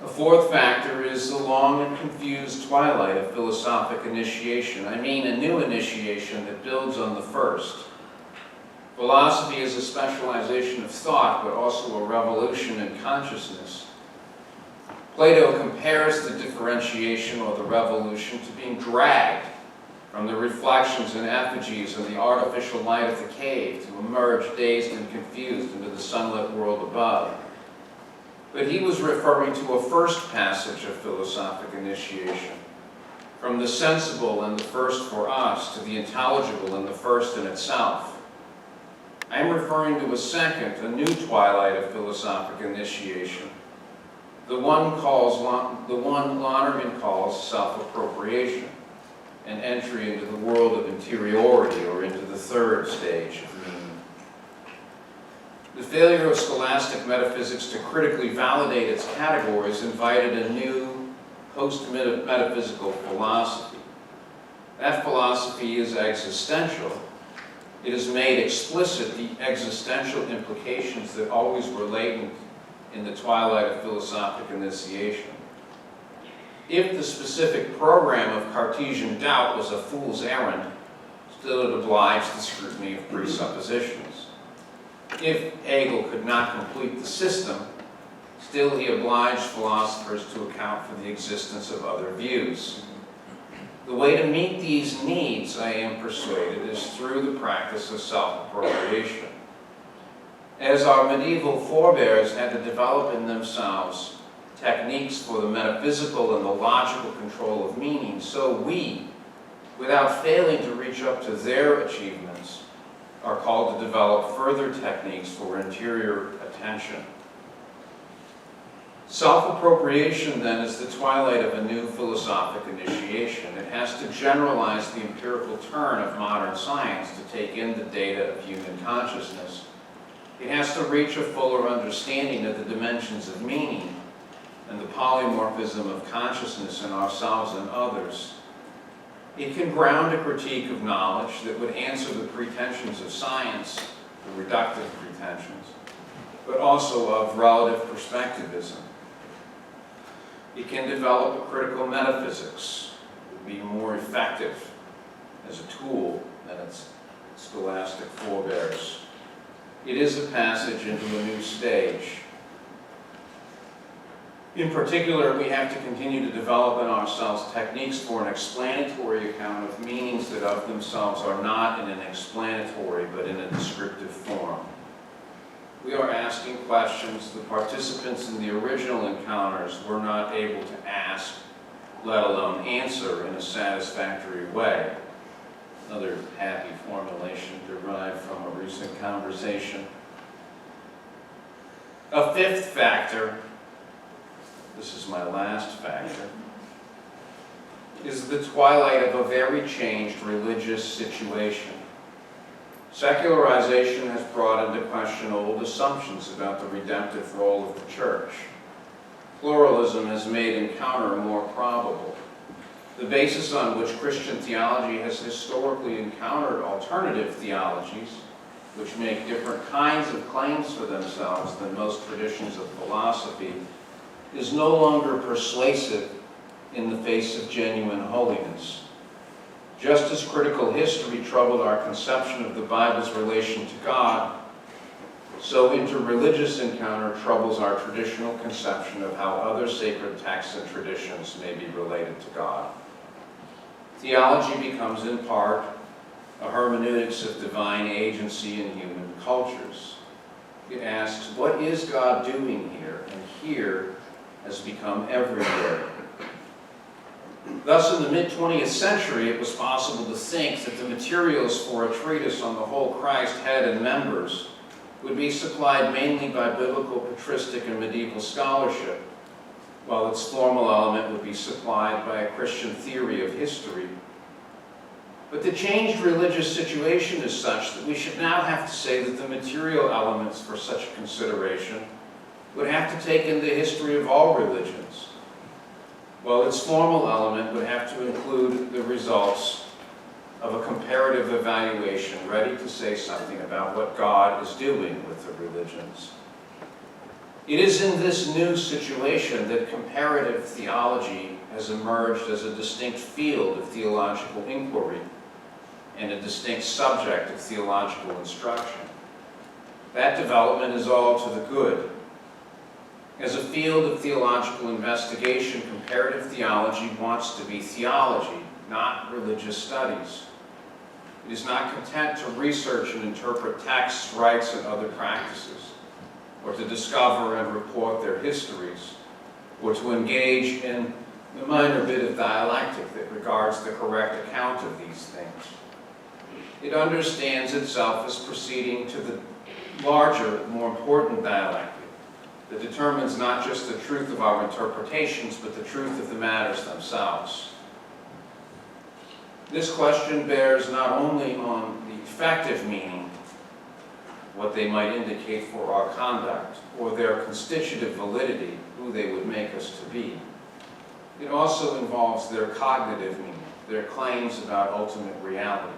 A fourth factor is the long and confused twilight of philosophic initiation. I mean, a new initiation that builds on the first. Philosophy is a specialization of thought, but also a revolution in consciousness. Plato compares the differentiation or the revolution to being dragged from the reflections and effigies in the artificial light of the cave to emerge dazed and confused into the sunlit world above. But he was referring to a first passage of philosophic initiation, from the sensible and the first for us to the intelligible and the first in itself. I am referring to a second, a new twilight of philosophic initiation, the one Lonergan calls self-appropriation, an entry into the world of interiority, or into the third stage of meaning. The failure of scholastic metaphysics to critically validate its categories invited a new post-metaphysical philosophy. That philosophy is existential. It has made explicit the existential implications that always were latent in the twilight of philosophic initiation. If the specific program of Cartesian doubt was a fool's errand, still it obliged the scrutiny of presuppositions. If Hegel could not complete the system, still he obliged philosophers to account for the existence of other views. The way to meet these needs, I am persuaded, is through the practice of self-appropriation. As our medieval forebears had to develop in themselves techniques for the metaphysical and the logical control of meaning, so we, without failing to reach up to their achievements, are called to develop further techniques for interior attention. Self-appropriation, then, is the twilight of a new philosophic initiation. It has to generalize the empirical turn of modern science to take in the data of human consciousness. It has to reach a fuller understanding of the dimensions of meaning and the polymorphism of consciousness in ourselves and others. It can ground a critique of knowledge that would answer the pretensions of science, the reductive pretensions, but also of relative perspectivism. It can develop a critical metaphysics, would be more effective as a tool than its scholastic forebears. It is a passage into a new stage. In particular, we have to continue to develop in ourselves techniques for an explanatory account of meanings that of themselves are not in an explanatory but in a descriptive form. We are asking questions the participants in the original encounters were not able to ask, let alone answer in a satisfactory way. Another happy formulation derived from a recent conversation. A fifth factor this is my last factor, is the twilight of a very changed religious situation. Secularization has brought into question old assumptions about the redemptive role of the church. Pluralism has made encounter more probable. The basis on which Christian theology has historically encountered alternative theologies, which make different kinds of claims for themselves than most traditions of philosophy, is no longer persuasive in the face of genuine holiness. Just as critical history troubled our conception of the Bible's relation to God, so interreligious encounter troubles our traditional conception of how other sacred texts and traditions may be related to God. Theology becomes, in part, a hermeneutics of divine agency in human cultures. It asks, what is God doing here? And here has become everywhere. Thus, in the mid-20th century, it was possible to think that the materials for a treatise on the whole Christ, head, and members would be supplied mainly by biblical, patristic, and medieval scholarship, while its formal element would be supplied by a Christian theory of history. But the changed religious situation is such that we should now have to say that the material elements for such a consideration would have to take in the history of all religions, while its formal element would have to include the results of a comparative evaluation ready to say something about what God is doing with the religions. It is in this new situation that comparative theology has emerged as a distinct field of theological inquiry and a distinct subject of theological instruction. That development is all to the good. As a field of theological investigation, comparative theology wants to be theology, not religious studies. It is not content to research and interpret texts, rites, and other practices, or to discover and report their histories, or to engage in the minor bit of dialectic that regards the correct account of these things. It understands itself as proceeding to the larger, more important dialectic that determines not just the truth of our interpretations, but the truth of the matters themselves. This question bears not only on the effective meaning, what they might indicate for our conduct, or their constitutive validity, who they would make us to be. It also involves their cognitive meaning, their claims about ultimate reality.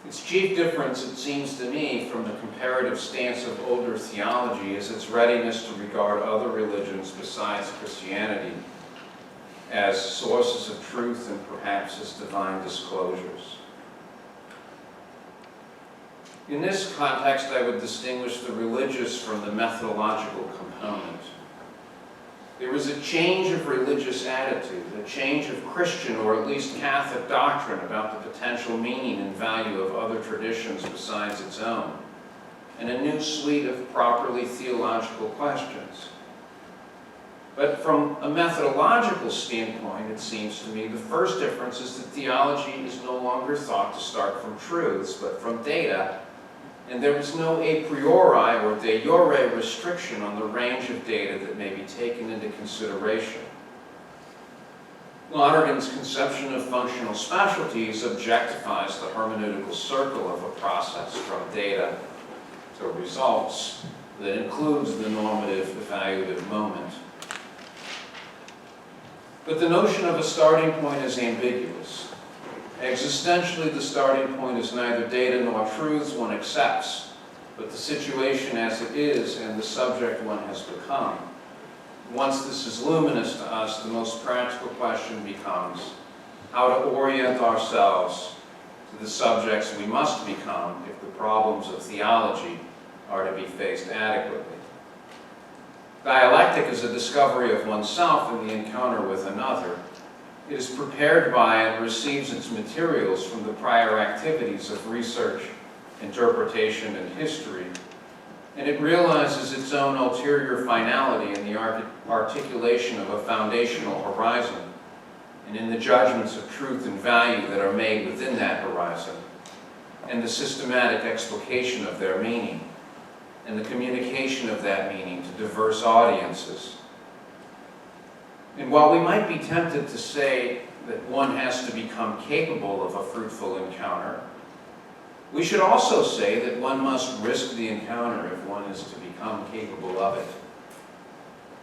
Its chief difference, it seems to me, from the comparative stance of older theology is its readiness to regard other religions besides Christianity as sources of truth and perhaps as divine disclosures. In this context, I would distinguish the religious from the methodological component. There is a change of religious attitude, a change of Christian or at least Catholic doctrine about the potential meaning and value of other traditions besides its own, and a new suite of properly theological questions. But from a methodological standpoint, it seems to me, the first difference is that theology is no longer thought to start from truths, but from data, and there is no a priori or de jure restriction on the range of data that may be taken into consideration. Lonergan's conception of functional specialties objectifies the hermeneutical circle of a process from data to results that includes the normative evaluative moment. But the notion of a starting point is ambiguous. Existentially, the starting point is neither data nor truths one accepts, but the situation as it is and the subject one has become. Once this is luminous to us, the most practical question becomes how to orient ourselves to the subjects we must become if the problems of theology are to be faced adequately. Dialectic is a discovery of oneself in the encounter with another. It is prepared by and receives its materials from the prior activities of research, interpretation, and history, and it realizes its own ulterior finality in the articulation of a foundational horizon, and in the judgments of truth and value that are made within that horizon, and the systematic explication of their meaning, and the communication of that meaning to diverse audiences, And while we might be tempted to say that one has to become capable of a fruitful encounter, we should also say that one must risk the encounter if one is to become capable of it.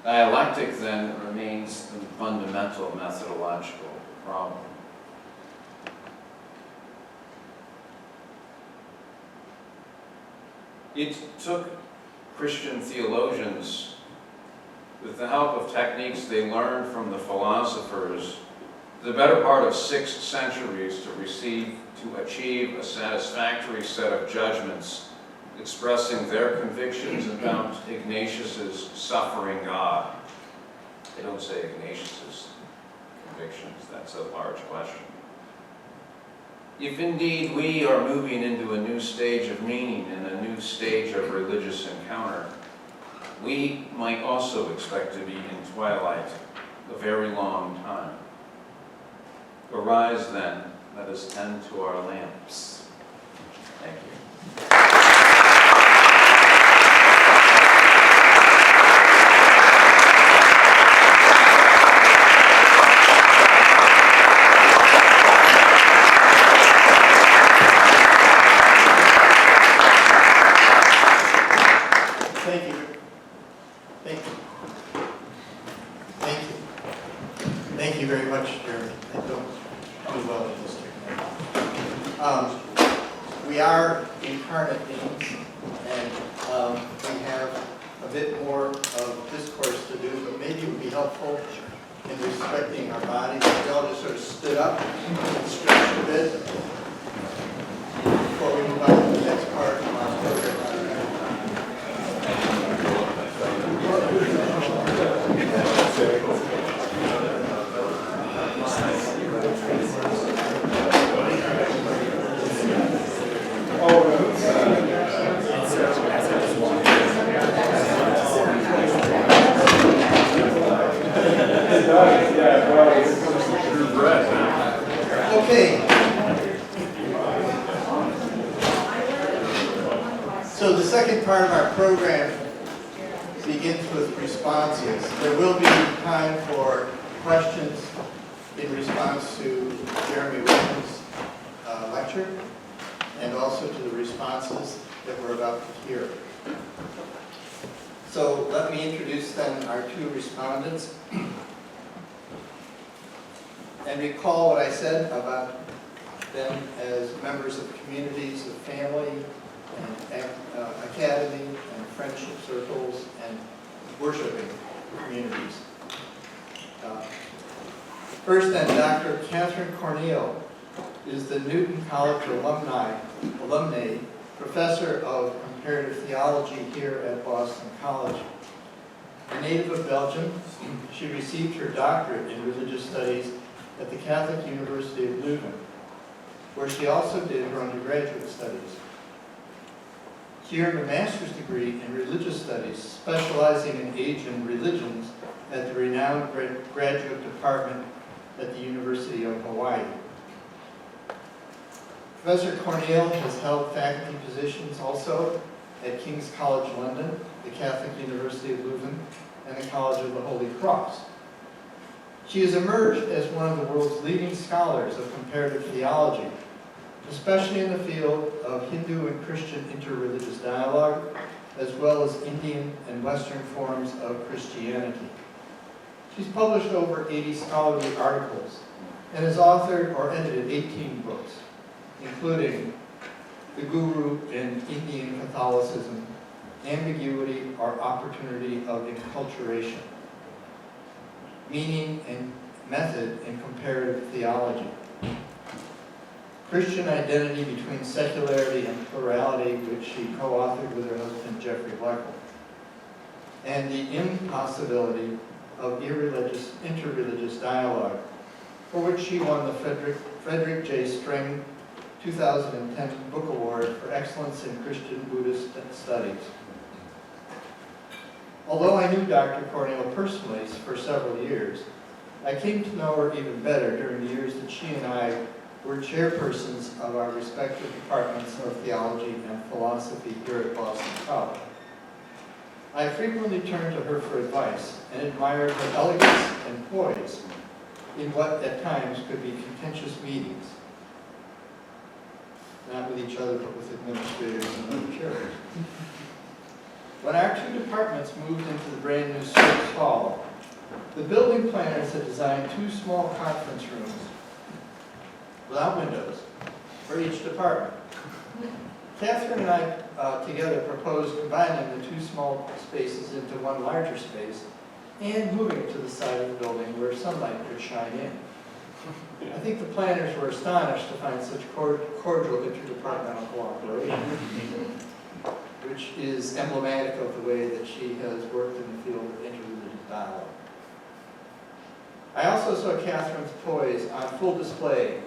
Dialectic, then, remains the fundamental methodological problem. It took Christian theologians, with the help of techniques they learned from the philosophers, the better part of 6 centuries to achieve a satisfactory set of judgments expressing their convictions about Ignatius's suffering God. They don't say Ignatius's convictions, that's a large question. If indeed we are moving into a new stage of meaning and a new stage of religious encounter, we might also expect to be in twilight a very long time. Arise then, let us tend to our lamps. Thank you. Thank you. Thank you. Thank you. Thank you very much, Jeremy. I don't do well in this technique. We are incarnate beings, and we have a bit more of discourse to do, but maybe it would be helpful in respecting our bodies. We all just sort of stood up and stretched a bit before we move on to the next part of our program. Okay. So the second part of our program begins with responses. There will be time for questions in response to Jeremy Wilkins' lecture, and also to the responses that we're about to hear. So let me introduce then our 2 respondents. And recall what I said about them as members of communities of family and academy and friendship circles and worshiping communities. First then, Dr. Catherine Cornille is the Newton College alumni, professor of comparative theology here at Boston College. A native of Belgium, she received her doctorate in religious studies at the Catholic University of Leuven, where she also did her undergraduate studies. She earned a master's degree in religious studies, specializing in Asian religions at the renowned graduate department at the University of Hawaii. Professor Cornille has held faculty positions also at King's College London, the Catholic University of Leuven, and the College of the Holy Cross. She has emerged as one of the world's leading scholars of comparative theology, especially in the field of Hindu and Christian interreligious dialogue, as well as Indian and Western forms of Christianity. She's published over 80 scholarly articles and has authored or edited 18 books, including The Guru in Indian Catholicism, Ambiguity or Opportunity of Enculturation, Meaning and Method in Comparative Theology, Christian Identity Between Secularity and Plurality, which she co-authored with her husband Jeffrey Bleckel, and The Impossibility of Interreligious Dialogue, for which she won the Frederick J. String 2010 Book Award for Excellence in Christian Buddhist Studies. Although I knew Dr. Cornille personally for several years, I came to know her even better during the years that she and I were chairpersons of our respective departments of theology and philosophy here at Boston College. I frequently turned to her for advice and admired her elegance and poise in what at times could be contentious meetings, not with each other, but with administrators and other chairs. When our two departments moved into the brand new Stokes Hall, the building planners had designed two small conference rooms without windows for each department. Catherine and I together proposed combining the two small spaces into one larger space and moving it to the side of the building where sunlight could shine in. I think the planners were astonished to find such cordial interdepartmental cooperation, which is emblematic of the way that she has worked in the field of interreligious dialogue. I also saw Catherine's poise on full display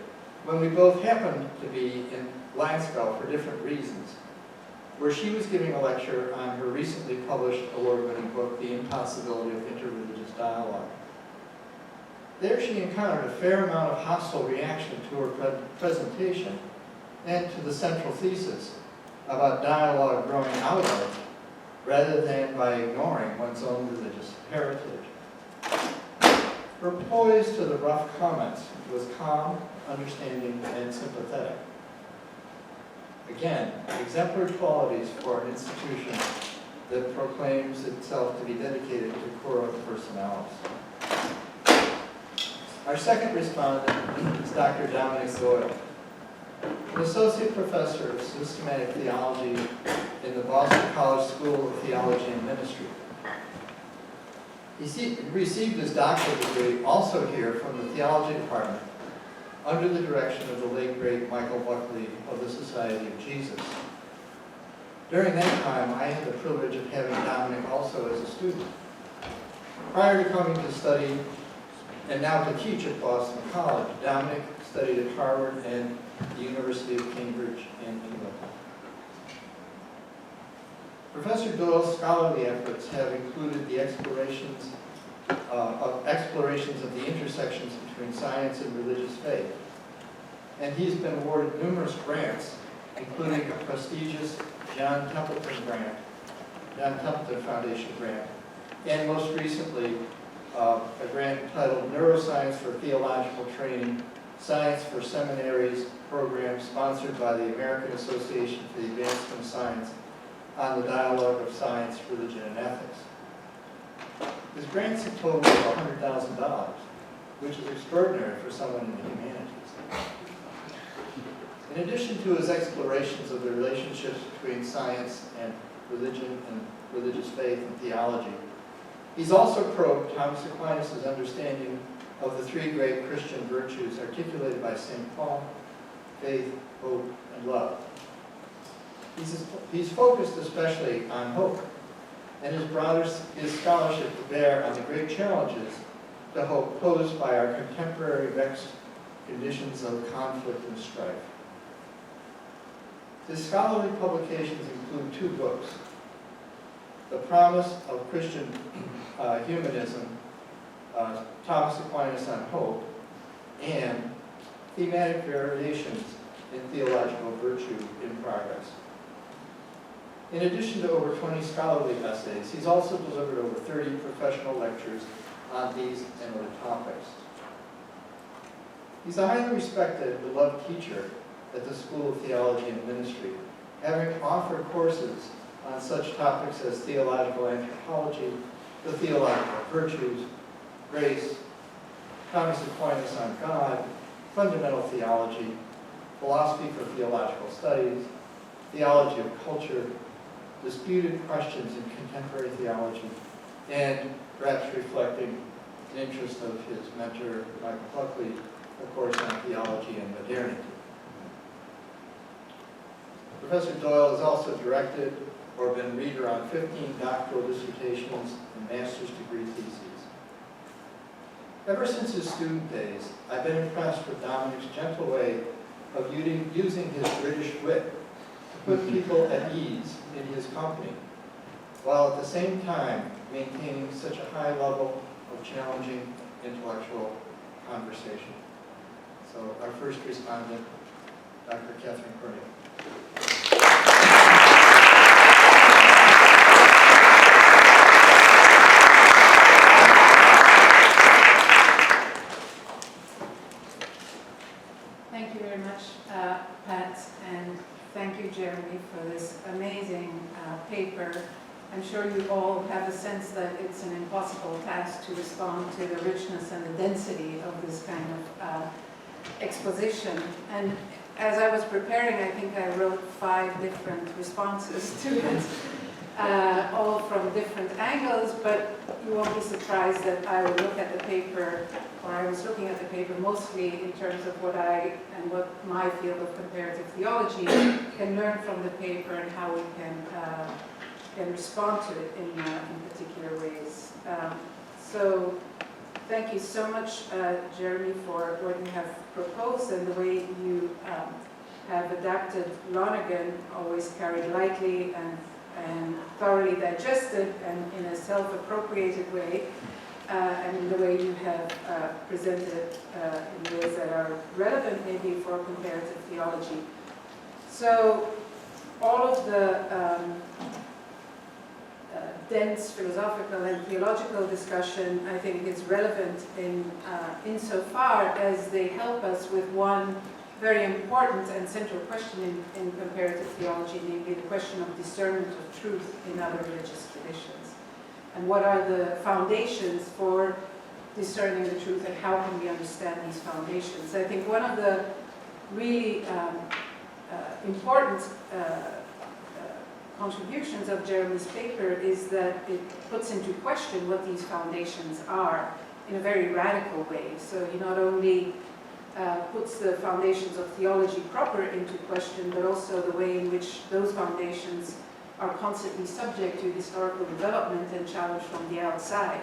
when we both happened to be in Glasgow for different reasons, where she was giving a lecture on her recently published award-winning book, The In-Commensurabilities of Interreligious Dialogue. There she encountered a fair amount of hostile reaction to her presentation and to the central thesis about dialogue growing out of, rather than by ignoring one's own religious heritage. Her poise to the rough comments was calm, understanding, and sympathetic. Again, exemplary qualities for an institution that proclaims itself to be dedicated to core personalities. Our second respondent is Dr. Dominic Doyle, an associate professor of systematic theology in the Boston College School of Theology and Ministry. He received his doctorate degree also here from the theology department under the direction of the late great Michael Buckley of the Society of Jesus. During that time, I had the privilege of having Dominic also as a student. Prior to coming to study and now to teach at Boston College, Dominic studied at Harvard and the University of Cambridge in England. Professor Doyle's scholarly efforts have included the explorations of the intersections between science and religious faith. And he's been awarded numerous grants, including a prestigious John Templeton Foundation grant, and most recently, a grant entitled Neuroscience for Theological Training, Science for Seminaries program sponsored by the American Association for the Advancement of Science on the dialogue of science, religion, and ethics. His grants have totaled $100,000, which is extraordinary for someone in the humanities. In addition to his explorations of the relationships between science and religion and religious faith and theology, he's also probed Thomas Aquinas' understanding of the three great Christian virtues articulated by St. Paul: faith, hope, and love. He's focused especially on hope, and has brought his scholarship to bear on the great challenges to hope posed by our contemporary vexed conditions of conflict and strife. His scholarly publications include two books: The Promise of Christian Humanism, Thomas Aquinas on Hope, and Thematic Variations in Theological Virtue in Progress. In addition to over 20 scholarly essays, he's also delivered over 30 professional lectures on these and other topics. He's a highly respected and beloved teacher at the School of Theology and Ministry, having offered courses on such topics as theological anthropology, the theological virtues, grace, Thomas Aquinas on God, fundamental theology, philosophy for theological studies, theology of culture, disputed questions in contemporary theology, and perhaps reflecting the interest of his mentor, Michael Buckley, of course, on theology and modernity. Professor Doyle has also directed or been reader on 15 doctoral dissertations and master's degree theses. Ever since his student days, I've been impressed with Dominic's gentle way of using his British wit to put people at ease in his company, while at the same time maintaining such a high level of challenging intellectual conversation. So our first respondent, Dr. Catherine Cornille. sense that it's an impossible task to respond to the richness and the density of this kind of exposition. And as I was preparing, I think I wrote 5 different responses to it, all from different angles, but you won't be surprised that I will look at the paper, or I was looking at the paper mostly in terms of what my field of comparative theology can learn from the paper and how we can respond to it in particular ways. So thank you so much, Jeremy, for what you have proposed and the way you have adapted Lonergan, always carried lightly and thoroughly digested and in a self-appropriated way, and the way you have presented it in ways that are relevant maybe for comparative theology. So all of the dense philosophical and theological discussion, I think, is relevant insofar as they help us with one very important and central question in comparative theology, namely the question of discernment of truth in other religious traditions. And what are the foundations for discerning the truth, and how can we understand these foundations? I think one of the really important contributions of Jeremy's paper is that it puts into question what these foundations are in a very radical way. So he not only puts the foundations of theology proper into question, but also the way in which those foundations are constantly subject to historical development and challenge from the outside.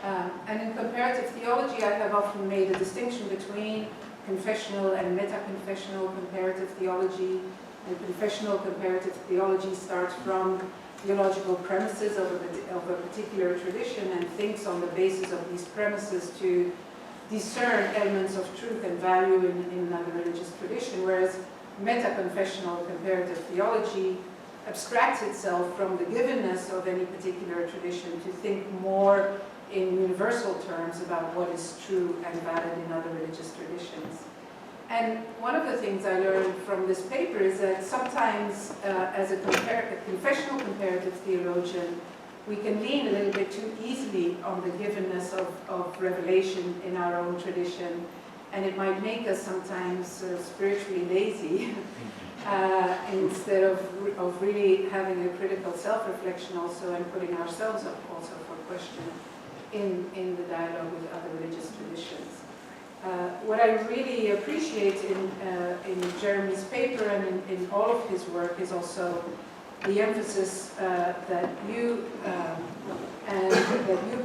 And in comparative theology, I have often made a distinction between confessional and meta-confessional comparative theology. And confessional comparative theology starts from theological premises of a particular tradition and thinks on the basis of these premises to discern elements of truth and value in another religious tradition, whereas meta-confessional comparative theology abstracts itself from the givenness of any particular tradition to think more in universal terms about what is true and valid in other religious traditions. And one of the things I learned from this paper is that sometimes, as a confessional comparative theologian, we can lean a little bit too easily on the givenness of revelation in our own tradition, and it might make us sometimes spiritually lazy instead of really having a critical self-reflection also and putting ourselves up also for question in the dialogue with other religious traditions. What I really appreciate in Jeremy's paper and in all of his work is also the emphasis that you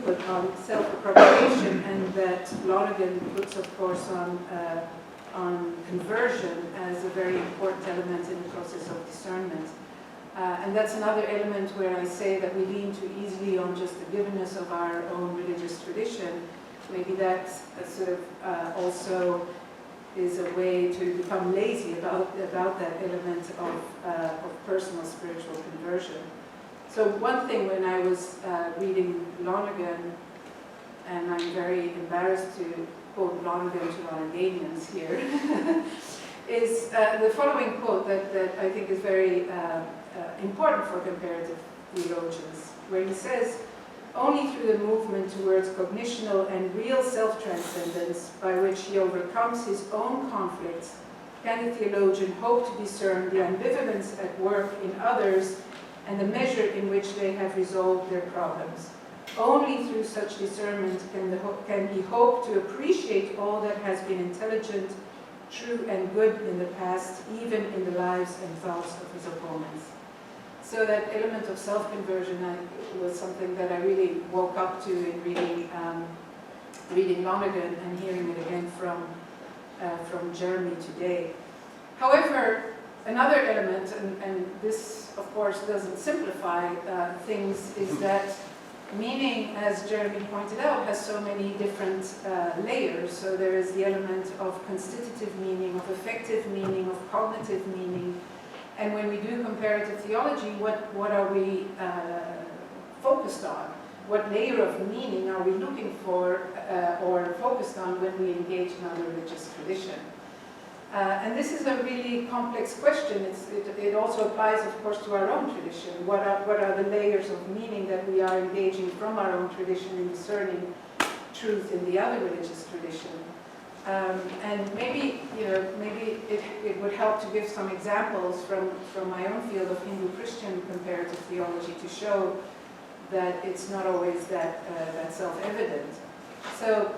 put on self-appropriation, and that Lonergan puts, of course, on conversion as a very important element in the process of discernment. And that's another element where I say that we lean too easily on just the givenness of our own religious tradition. Maybe that sort of also is a way to become lazy about that element of personal spiritual conversion. So one thing when I was reading Lonergan, and I'm very embarrassed to quote Lonergan to Lonerganians here, is the following quote that I think is very important for comparative theologians, where he says, "Only through the movement towards cognitional and real self-transcendence, by which he overcomes his own conflicts, can the theologian hope to discern the ambivalence at work in others and the measure in which they have resolved their problems. Only through such discernment can he hope to appreciate all that has been intelligent, true and good in the past, even in the lives and thoughts of his opponents." So that element of self-conversion was something that I really woke up to in reading Lonergan and hearing it again from Jeremy today. However, another element, and this of course doesn't simplify things, is that meaning, as Jeremy pointed out, has so many different layers. So there is the element of constitutive meaning, of affective meaning, of cognitive meaning. And when we do comparative theology, what are we focused on? What layer of meaning are we looking for or focused on when we engage in other religious tradition? And this is a really complex question. It also applies, of course, to our own tradition. What are the layers of meaning that we are engaging from our own tradition in discerning truth in the other religious tradition? And maybe it would help to give some examples from my own field of Hindu-Christian comparative theology to show that it's not always that self-evident. So,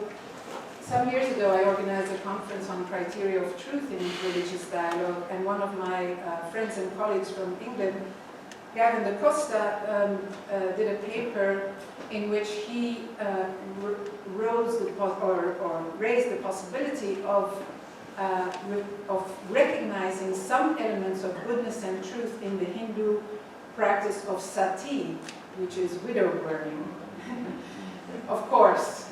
some years ago, I organized a conference on criteria of truth in religious dialogue, and one of my friends and colleagues from England, Gavin da Costa, did a paper in which he raised the possibility of recognizing some elements of goodness and truth in the Hindu practice of sati, which is widow burning. Of course,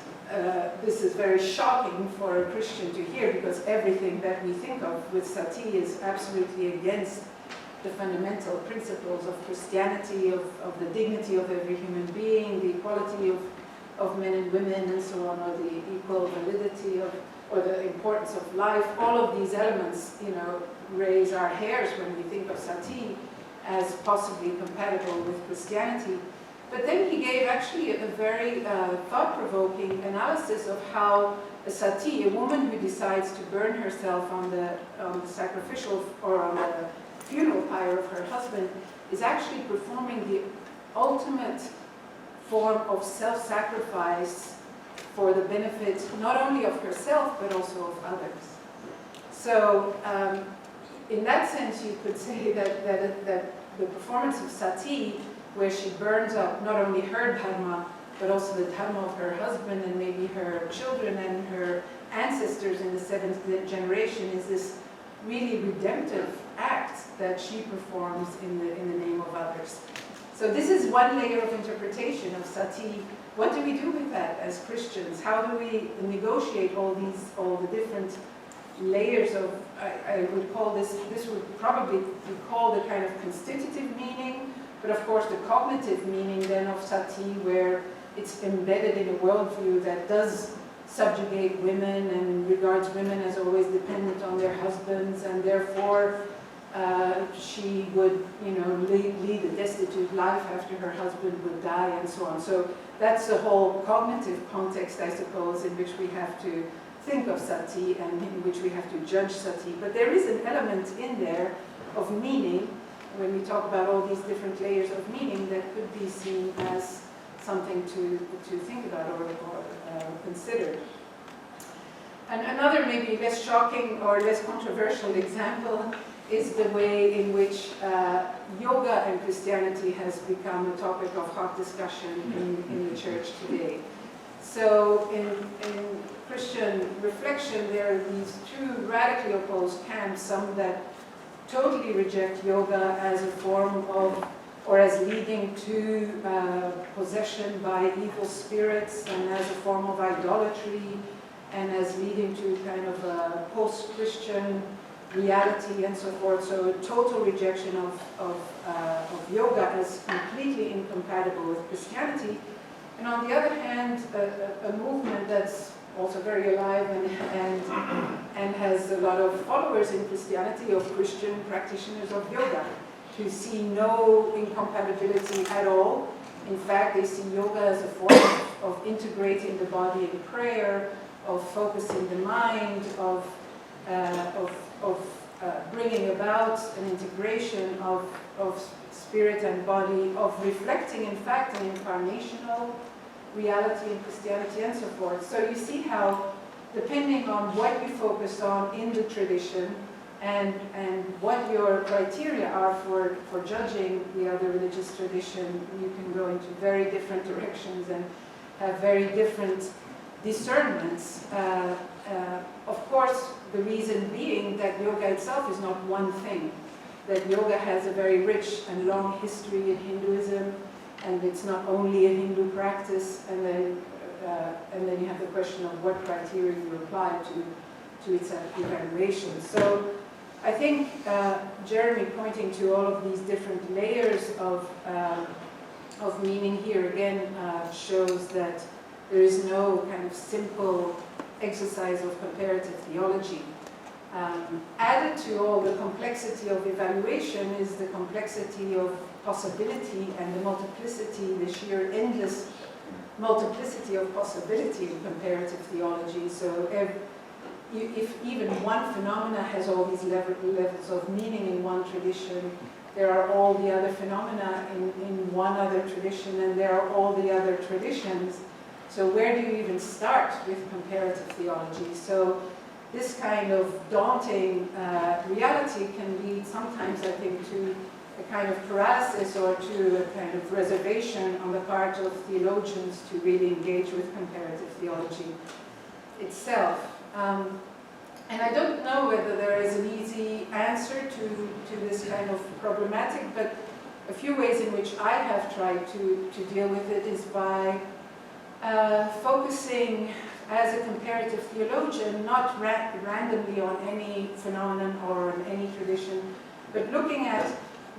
this is very shocking for a Christian to hear, because everything that we think of with sati is absolutely against the fundamental principles of Christianity, of the dignity of every human being, the equality of men and women and so on, or the equal validity of, or the importance of life. All of these elements, raise our hairs when we think of sati as possibly compatible with Christianity. But then he gave actually a very thought-provoking analysis of how a sati, a woman who decides to burn herself on the sacrificial or on the funeral pyre of her husband, is actually performing the ultimate form of self-sacrifice for the benefit not only of herself but also of others. So in that sense, you could say that the performance of sati, where she burns up not only her dharma, but also the dharma of her husband and maybe her children and her ancestors in the seventh generation, is this really redemptive act that she performs in the name of others. So this is one layer of interpretation of sati. What do we do with that as Christians? How do we negotiate all the different layers of, I would call this would probably be called a kind of constitutive meaning, but of course the cognitive meaning then of sati, where it's embedded in a worldview that does subjugate women and regards women as always dependent on their husbands, and therefore she would, lead a destitute life after her husband would die and so on. So that's the whole cognitive context, I suppose, in which we have to think of sati and in which we have to judge sati. But there is an element in there of meaning, when we talk about all these different layers of meaning, that could be seen as something to think about or consider. And another maybe less shocking or less controversial example is the way in which yoga and Christianity has become a topic of hot discussion in the church today. So in Christian reflection, there are these two radically opposed camps, some that totally reject yoga as a form of, or as leading to possession by evil spirits and as a form of idolatry and as leading to kind of a post-Christian reality and so forth. So a total rejection of yoga as completely incompatible with Christianity. And on the other hand, a movement that's also very alive and has a lot of followers in Christianity, of Christian practitioners of yoga, who see no incompatibility at all. In fact, they see yoga as a form of integrating the body in prayer, of focusing the mind, of bringing about an integration of spirit and body, of reflecting, in fact, an incarnational reality in Christianity and so forth. So you see how, depending on what you focus on in the tradition and what your criteria are for judging the other religious tradition, you can go into very different directions and have very different discernments. Of course, the reason being that yoga itself is not one thing, that yoga has a very rich and long history in Hinduism, and it's not only a Hindu practice, and then you have the question of what criteria you apply to its evaluation. So I think Jeremy, pointing to all of these different layers of meaning here again shows that there is no kind of simple exercise of comparative theology. Added to all the complexity of evaluation is the complexity of possibility and the multiplicity, the sheer endless multiplicity of possibility in comparative theology. So if even one phenomena has all these levels of meaning in one tradition, there are all the other phenomena in one other tradition, and there are all the other traditions. So where do you even start with comparative theology? So this kind of daunting reality can lead sometimes, I think, to a kind of paralysis or to a kind of reservation on the part of theologians to really engage with comparative theology itself. And I don't know whether there is an easy answer to this kind of problematic, but a few ways in which I have tried to deal with it is by focusing as a comparative theologian, not randomly on any phenomenon or on any tradition, but looking at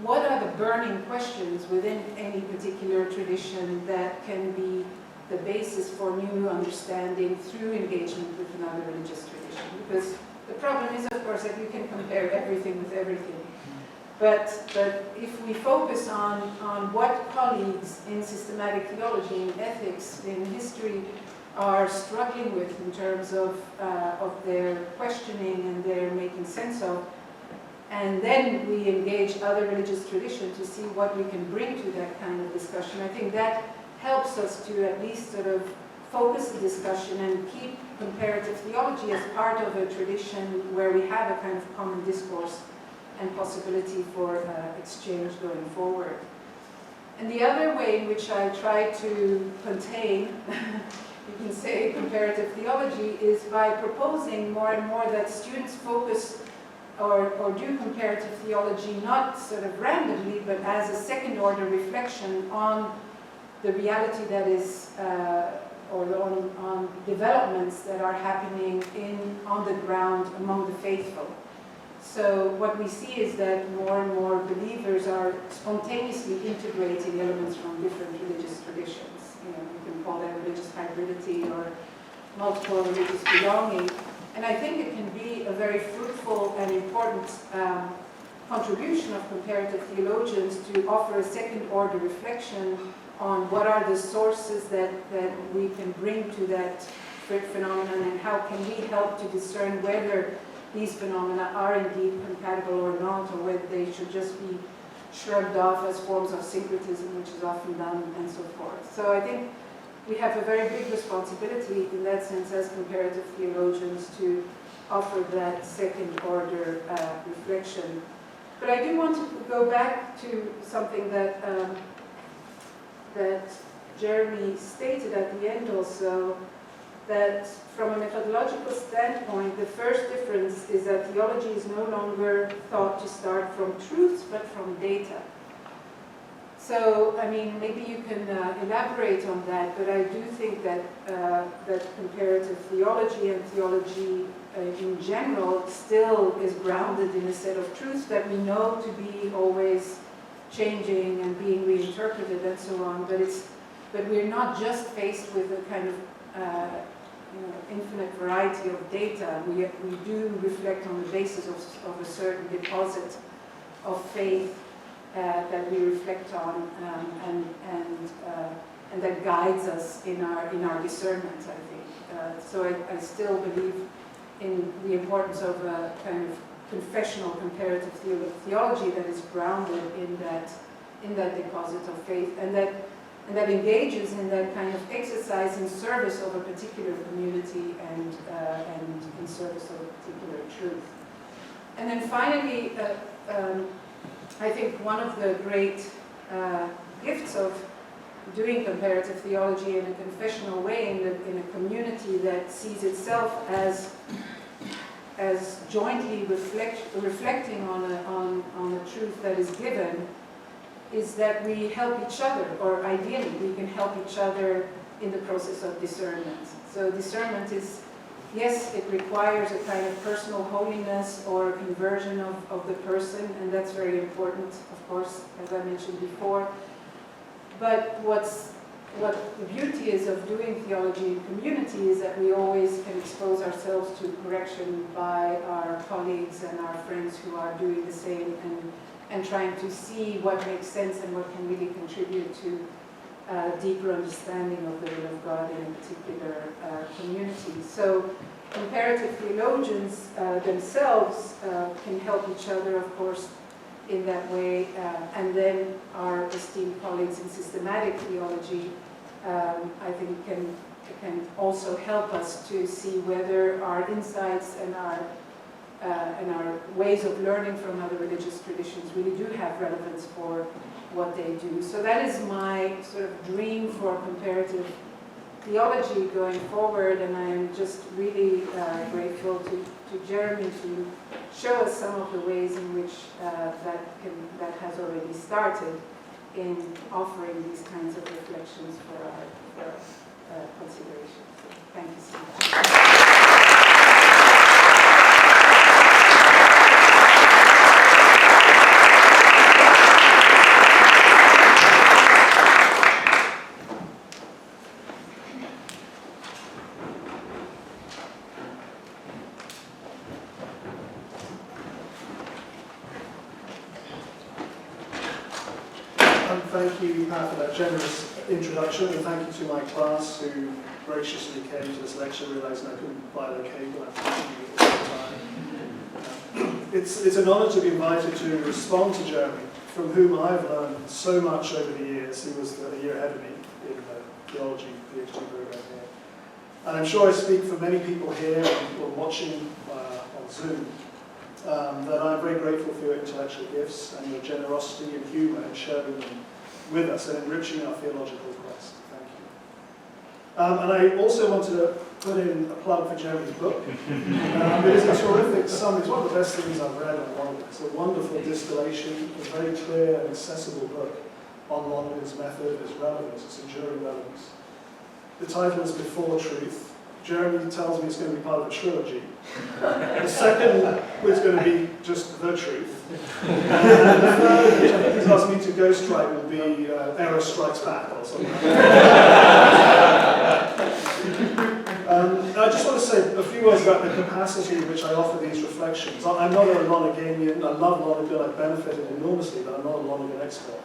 what are the burning questions within any particular tradition that can be the basis for new understanding through engagement with another religious tradition. Because the problem is, of course, that you can compare everything with everything. But if we focus on what colleagues in systematic theology, in ethics, in history are struggling with in terms of their questioning and their making sense of, and then we engage other religious traditions to see what we can bring to that kind of discussion, I think that helps us to at least sort of focus the discussion and keep comparative theology as part of a tradition where we have a kind of common discourse and possibility for exchange going forward. And the other way in which I try to contain, you can say, comparative theology is by proposing more and more that students focus or do comparative theology not sort of randomly, but as a second-order reflection on the reality that is, or on developments that are happening on the ground among the faithful. So what we see is that more and more believers are spontaneously integrating elements from different religious traditions. You know, you can call that religious hybridity or multiple religious belonging. And I think it can be a very fruitful and important contribution of comparative theologians to offer a second-order reflection on what are the sources that we can bring to that phenomenon, and how can we help to discern whether these phenomena are indeed compatible or not, or whether they should just be shrugged off as forms of syncretism, which is often done, and so forth. So I think we have a very big responsibility in that sense as comparative theologians to offer that second-order reflection. But I do want to go back to something that that Jeremy stated at the end also, that from a methodological standpoint, the first difference is that theology is no longer thought to start from truths, but from data. So, I mean, maybe you can elaborate on that, but I do think that that comparative theology and theology in general still is grounded in a set of truths that we know to be always changing and being reinterpreted and so on, but we're not just faced with a kind of infinite variety of data. We do reflect on the basis of a certain deposit of faith that we reflect on, and that guides us in our discernment, I think. So I still believe in the importance of a kind of confessional comparative theology that is grounded in that deposit of faith, and that engages in that kind of exercise in service of a particular community and in service of a particular truth. And then finally, I think one of the great gifts of doing comparative theology in a confessional way in a community that sees itself as jointly reflecting on a truth that is given, is that we help each other, or ideally we can help each other in the process of discernment. So discernment is, yes, it requires a kind of personal holiness or conversion of the person, and that's very important, of course, as I mentioned before. But what's what the beauty is of doing theology in community is that we always can expose ourselves to correction by our colleagues and our friends who are doing the same, and trying to see what makes sense and what can really contribute to deeper understanding of the will of God in a particular community. So comparative theologians themselves can help each other, of course, in that way, and then our esteemed colleagues in systematic theology, I think can also help us to see whether our insights and our ways of learning from other religious traditions really do have relevance for what they do. So that is my sort of dream for comparative theology going forward, and I am just really grateful to Jeremy to show us some of the ways in which that has already started in offering these kinds of reflections for our consideration. So thank you so much. Thank you, Pat, for that generous introduction, and thank you to my class who graciously came to this lecture, realizing I couldn't buy their cake when I was at the time. It's an honor to be invited to respond to Jeremy, from whom I've learned so much over the years. He was a year ahead of me in the theology PhD program here. And I'm sure I speak for many people here or watching on Zoom, that I'm very grateful for your intellectual gifts and your generosity and humor in sharing them with us and enriching our theological quest. Thank you. And I also wanted to put in a plug for Jeremy's book. It is a terrific summary. It's one of the best things I've read on Lonergan. It's a wonderful distillation, a very clear and accessible book on Lonergan's method, its relevance, its enduring relevance. The title is Before Truth. Jeremy tells me it's going to be part of a trilogy. The second is going to be just the truth. And the third, which I think he's asked me to ghostwrite, will be Error Strikes Back or something. I just want to say a few words about the capacity in which I offer these reflections. I'm not a Lonerganian. I love Lonergan. I've benefited enormously, but I'm not a Lonergan expert.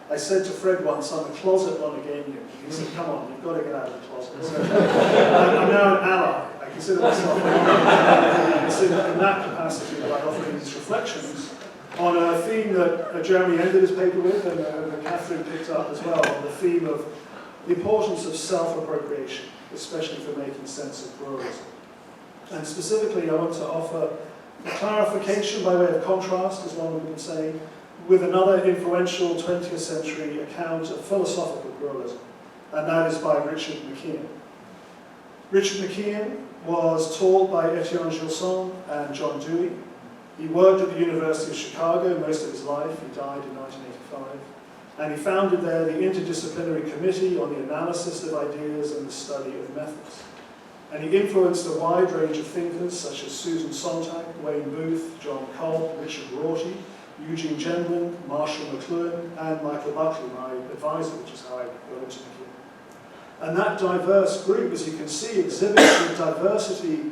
I said to Fred once, I'm a closet Lonerganian. He said, come on, you've got to get out of the closet. So, I'm now an ally. I consider myself an ally. It's in that capacity that I offer these reflections on a theme that Jeremy ended his paper with, and that Catherine picked up as well, on the theme of the importance of self-appropriation, especially for making sense of pluralism. And specifically, I want to offer a clarification by way of contrast, as one would say, with another influential 20th century account of philosophical pluralism, and that is by Richard McKeon. Richard McKeon was taught by Etienne Gilson and John Dewey. He worked at the University of Chicago most of his life. He died in 1985. And he founded there the Interdisciplinary Committee on the Analysis of Ideas and the Study of Methods. And he influenced a wide range of thinkers such as Susan Sontag, Wayne Booth, John Cobb, Richard Rorty, Eugene Gendlin, Marshall McLuhan, and Michael Buckley, my advisor, which is how I got into McKeon. And that diverse group, as you can see, exhibits a diversity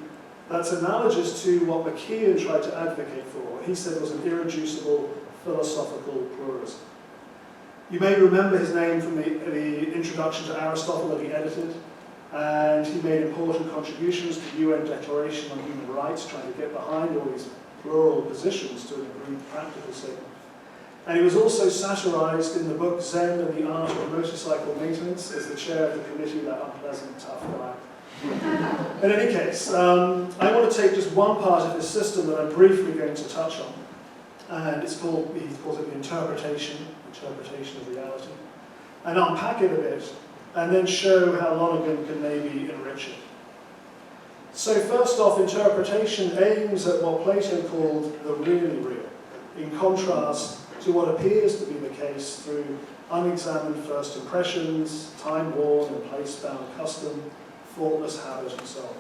that's analogous to what McKeon tried to advocate for, what he said was an irreducible philosophical pluralism. You may remember his name from the introduction to Aristotle that he edited, and he made important contributions to the UN Declaration on Human Rights, trying to get behind all these plural positions to an agreed practical statement. And he was also satirized in the book Zen and the Art of Motorcycle Maintenance as the chair of the committee, that unpleasant, tough guy. In any case, I want to take just one part of his system that I'm briefly going to touch on. And it's called, he calls it the interpretation of reality. And unpack it a bit, and then show how Lonergan can maybe enrich it. So first off, interpretation aims at what Plato called the really real, in contrast to what appears to be the case through unexamined first impressions, time-worn and place-bound custom, faultless habit, and so on.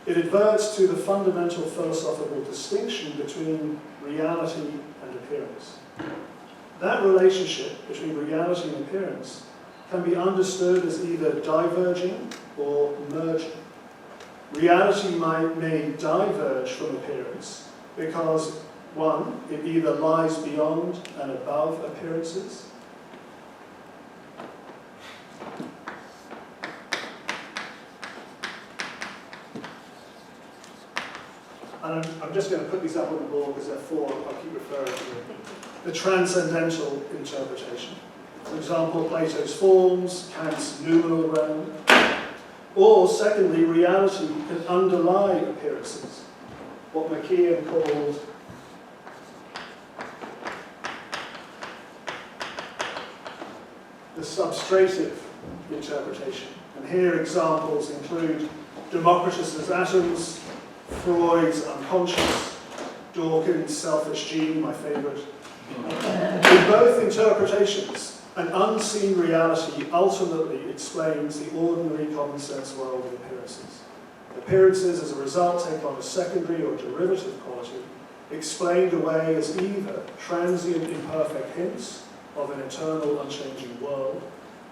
It adverts to the fundamental philosophical distinction between reality and appearance. That relationship between reality and appearance can be understood as either diverging or merging. Reality may diverge from appearance because, one, it either lies beyond and above appearances, and I'm just going to put these up on the board because they're four, I'll keep referring to them. The transcendental interpretation. For example, Plato's forms, Kant's noumenal realm. Or, secondly, reality can underlie appearances, what McKeon called the substrative interpretation. And here examples include Democritus's atoms, Freud's unconscious, Dawkins' selfish gene, my favourite. In both interpretations, an unseen reality ultimately explains the ordinary common sense world of appearances. Appearances, as a result, take on a secondary or derivative quality, explained away as either transient imperfect hints of an eternal unchanging world,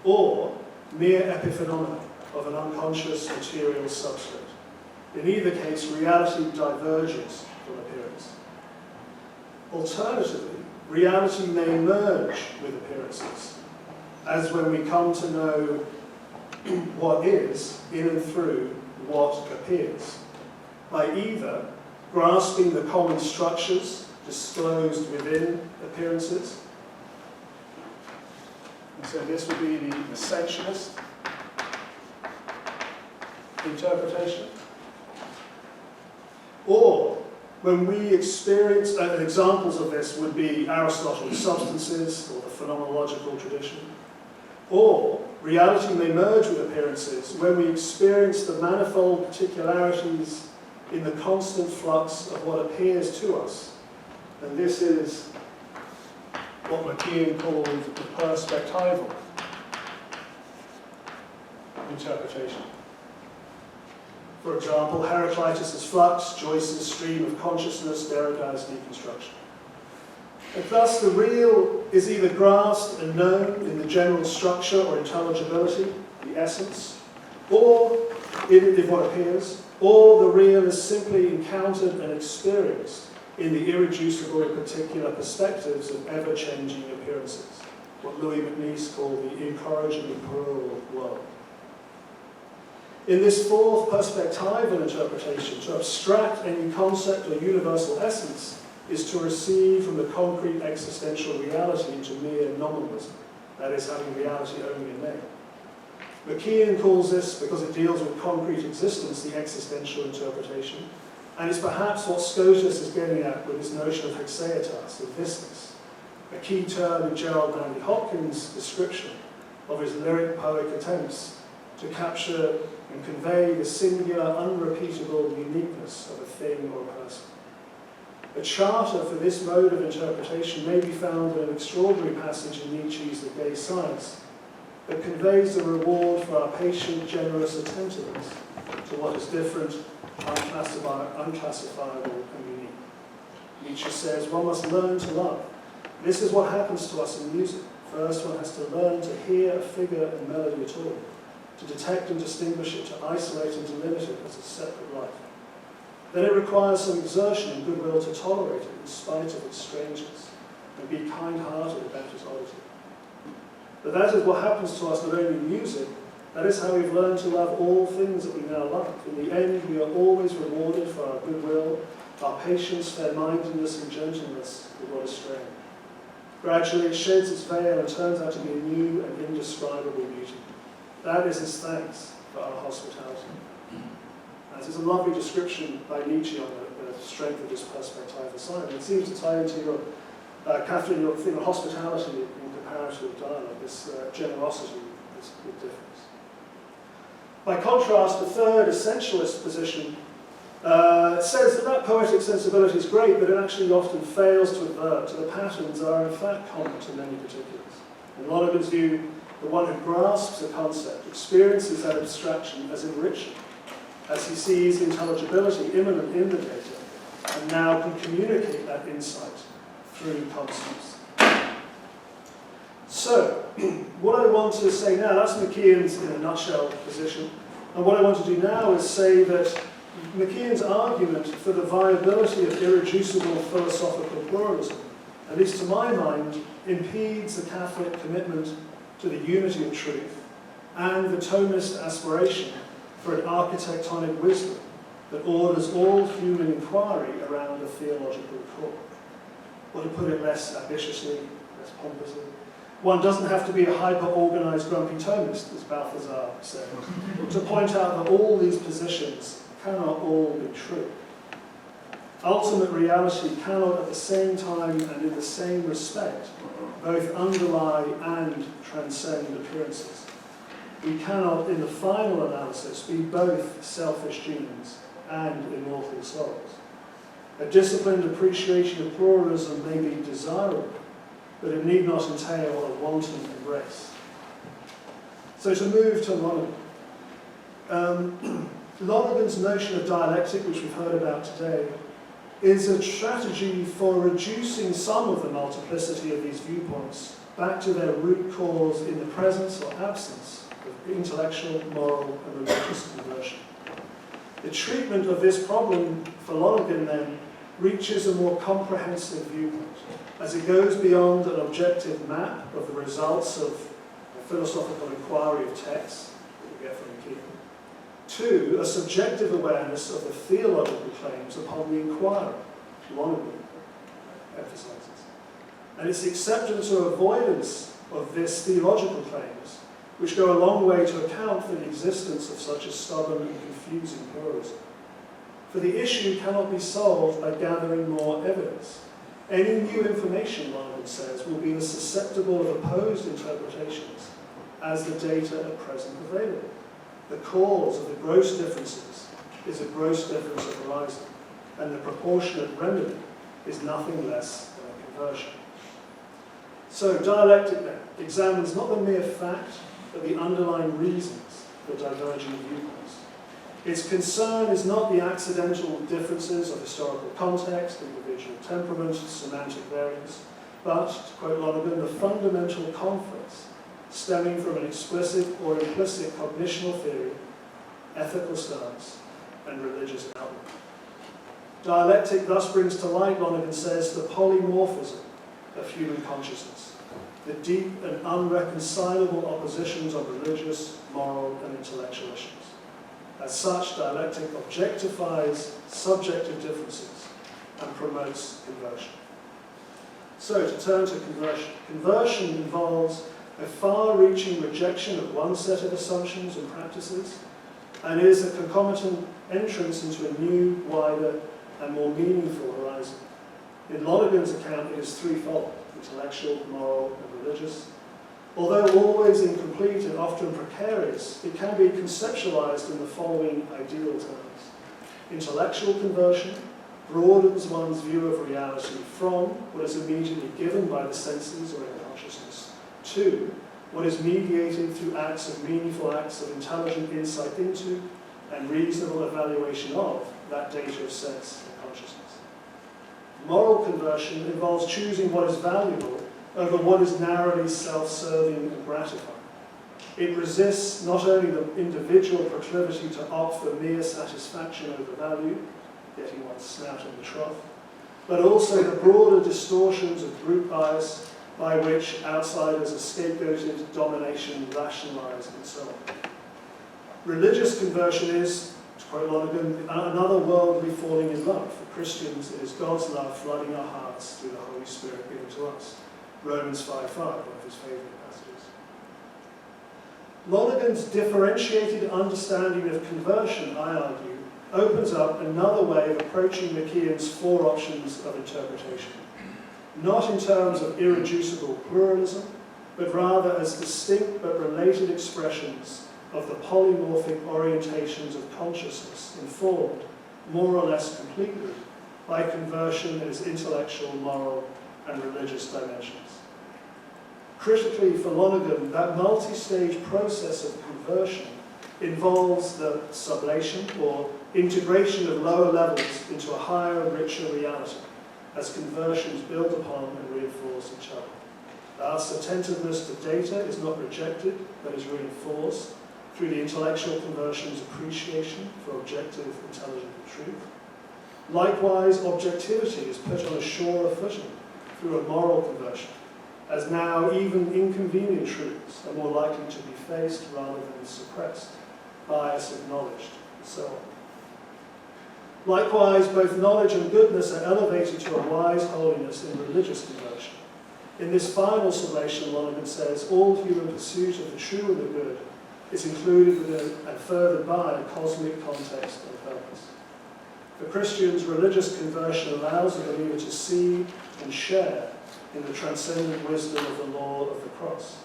or mere epiphenomena of an unconscious material substrate. In either case, reality diverges from appearance. Alternatively, reality may merge with appearances, as when we come to know what is in and through what appears, by either grasping the common structures disclosed within appearances. And so this would be the essentialist interpretation. Or when we experience, examples of this would be Aristotle's substances or the phenomenological tradition. Or reality may merge with appearances when we experience the manifold particularities in the constant flux of what appears to us. And this is what McKeon called the perspectival interpretation. For example, Heraclitus' flux, Joyce's stream of consciousness, Derrida's deconstruction. And thus the real is either grasped and known in the general structure or intelligibility, the essence, or in what appears, or the real is simply encountered and experienced in the irreducible and particular perspectives of ever-changing appearances, what Louis MacNeice called the incorrigibly plural world. In this fourth perspectival interpretation, to abstract any concept or universal essence is to recede from the concrete existential reality into mere nominalism, that is, having reality only in name. McKeon calls this, because it deals with concrete existence, the existential interpretation, and it's perhaps what Scotus is getting at with his notion of hexeatas, of thisness, a key term in Gerald Manley Hopkins' description of his lyric poetic attempts to capture and convey the singular, unrepeatable uniqueness of a thing or a person. A charter for this mode of interpretation may be found in an extraordinary passage in Nietzsche's The Gay Science that conveys the reward for our patient, generous attentiveness to what is different, unclassifiable, and unique. Nietzsche says, one must learn to love. This is what happens to us in music. First, one has to learn to hear a figure and melody at all, to detect and distinguish it, to isolate and to limit it as a separate life. Then it requires some exertion and goodwill to tolerate it in spite of its strangeness, and be kind-hearted about its oddity. But that is what happens to us not only in music, that is how we've learned to love all things that we now love. In the end, we are always rewarded for our goodwill, our patience, fair-mindedness, and gentleness with what is strange. Gradually it sheds its veil and turns out to be a new and indescribable beauty. That is his thanks for our hospitality. This is a lovely description by Nietzsche on the strength of this perspectival sign. It seems to tie into your, Catherine, your theme of hospitality in comparative dialogue, this generosity, this difference. By contrast, the third essentialist position says that poetic sensibility is great, but it actually often fails to advert to the patterns that are in fact common to many particulars. In Lonergan's view, the one who grasps a concept experiences that abstraction as enriching, as he sees intelligibility immanent in the data, and now can communicate that insight through concepts. So, what I want to say now, that's McKeon's in a nutshell position, and what I want to do now is say that McKeon's argument for the viability of irreducible philosophical pluralism, at least to my mind, impedes the Catholic commitment to the unity of truth and the Thomist aspiration for an architectonic wisdom that orders all human inquiry around a theological core. Or to put it less ambitiously, less pompously, one doesn't have to be a hyper-organized grumpy Thomist, as Balthazar said, to point out that all these positions cannot all be true. Ultimate reality cannot at the same time and in the same respect both underlie and transcend appearances. We cannot, in the final analysis, be both selfish genes and immortal souls. A disciplined appreciation of pluralism may be desirable, but it need not entail a wanton embrace. So to move to Lonergan. Lonergan's notion of dialectic, which we've heard about today, is a strategy for reducing some of the multiplicity of these viewpoints back to their root cause in the presence or absence of intellectual, moral, and religious conversion. The treatment of this problem for Lonergan, then, reaches a more comprehensive viewpoint, as it goes beyond an objective map of the results of a philosophical inquiry of texts that we get from McKeon, to a subjective awareness of the theological claims upon the inquiry, Lonergan emphasizes. And it's acceptance or avoidance of this theological claims which go a long way to account for the existence of such a stubborn and confusing pluralism. For the issue cannot be solved by gathering more evidence. Any new information, Lonergan says, will be as susceptible of opposed interpretations as the data at present available. The cause of the gross differences is a gross difference of horizon, and the proportionate remedy is nothing less than a conversion. So dialectic then examines not the mere fact, but the underlying reasons for diverging viewpoints. Its concern is not the accidental differences of historical context, individual temperament, semantic variance, but, to quote Lonergan, the fundamental conflicts stemming from an explicit or implicit cognitional theory, ethical stance, and religious outlook. Dialectic thus brings to light, Lonergan says, the polymorphism of human consciousness, the deep and unreconcilable oppositions of religious, moral, and intellectual issues. As such, dialectic objectifies subjective differences and promotes conversion. So, to turn to conversion. Conversion involves a far-reaching rejection of one set of assumptions and practices, and is a concomitant entrance into a new, wider, and more meaningful horizon. In Lonergan's account, it is threefold: intellectual, moral, and religious. Although always incomplete and often precarious, it can be conceptualized in the following ideal terms. Intellectual conversion broadens one's view of reality from what is immediately given by the senses or in consciousness to what is mediated through meaningful acts of intelligent insight into and reasonable evaluation of that data of sense and consciousness. Moral conversion involves choosing what is valuable over what is narrowly self-serving and gratifying. It resists not only the individual proclivity to opt for mere satisfaction over value, getting one's snout in the trough, but also the broader distortions of group bias by which outsiders are scapegoated, domination, rationalized, and so on. Religious conversion is, to quote Lonergan, another worldly falling in love. For Christians, it is God's love flooding our hearts through the Holy Spirit given to us. Romans 5:5, one of his favorite passages. Lonergan's differentiated understanding of conversion, I argue, opens up another way of approaching McKeon's four options of interpretation. Not in terms of irreducible pluralism, but rather as distinct but related expressions of the polymorphic orientations of consciousness informed, more or less completely, by conversion in its intellectual, moral, and religious dimensions. Critically for Lonergan, that multi-stage process of conversion involves the sublation, or integration of lower levels into a higher, richer reality, as conversions build upon and reinforce each other. Thus, attentiveness to data is not rejected, but is reinforced through the intellectual conversion's appreciation for objective, intelligible truth. Likewise, objectivity is put on a surer footing through a moral conversion, as now even inconvenient truths are more likely to be faced rather than suppressed, bias acknowledged, and so on. Likewise, both knowledge and goodness are elevated to a wise holiness in religious conversion. In this final sublation, Lonergan says, all human pursuit of the true and the good is included within and furthered by a cosmic context and purpose. For Christians, religious conversion allows the believer to see and share in the transcendent wisdom of the law of the cross,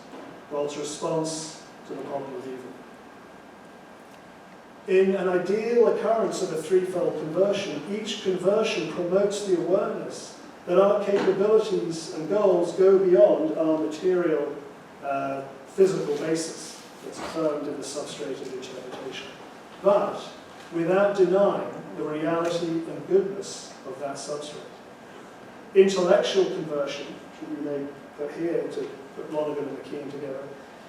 God's response to the problem of evil. In an ideal occurrence of a threefold conversion, each conversion promotes the awareness that our capabilities and goals go beyond our material, physical basis that's affirmed in the substrate of interpretation, but without denying the reality and goodness of that substrate. Intellectual conversion, which we may put here to put Lonergan and McKean together,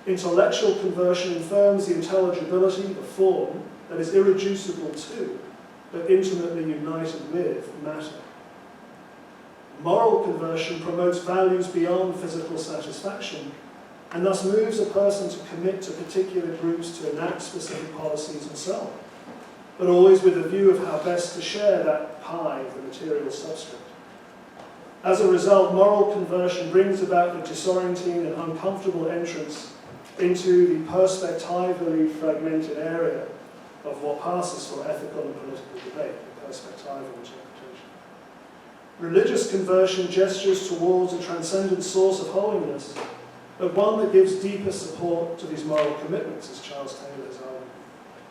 intellectual conversion affirms the intelligibility, the form, that is irreducible to, but intimately united with, matter. Moral conversion promotes values beyond physical satisfaction, and thus moves a person to commit to particular groups to enact specific policies and so on, but always with a view of how best to share that pie of the material substrate. As a result, moral conversion brings about the disorienting and uncomfortable entrance into the perspectively fragmented area of what passes for ethical and political debate, the perspectival interpretation. Religious conversion gestures towards a transcendent source of holiness, but one that gives deeper support to these moral commitments, as Charles Taylor has argued.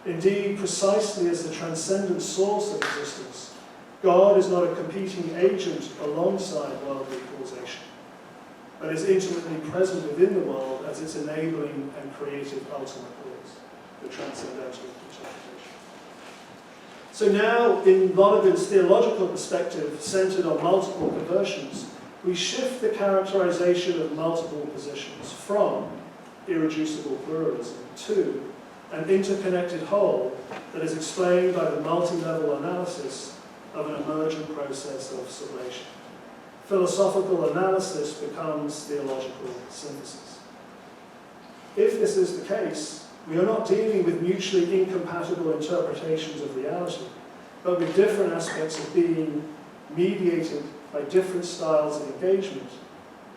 Indeed, precisely as the transcendent source of existence, God is not a competing agent alongside worldly causation, but is intimately present within the world as its enabling and creative ultimate cause, the transcendental interpretation. So now, in Lonergan's theological perspective, centered on multiple conversions, we shift the characterization of multiple positions from irreducible pluralism to an interconnected whole that is explained by the multi-level analysis of an emergent process of sublation. Philosophical analysis becomes theological synthesis. If this is the case, we are not dealing with mutually incompatible interpretations of reality, but with different aspects of being mediated by different styles of engagement,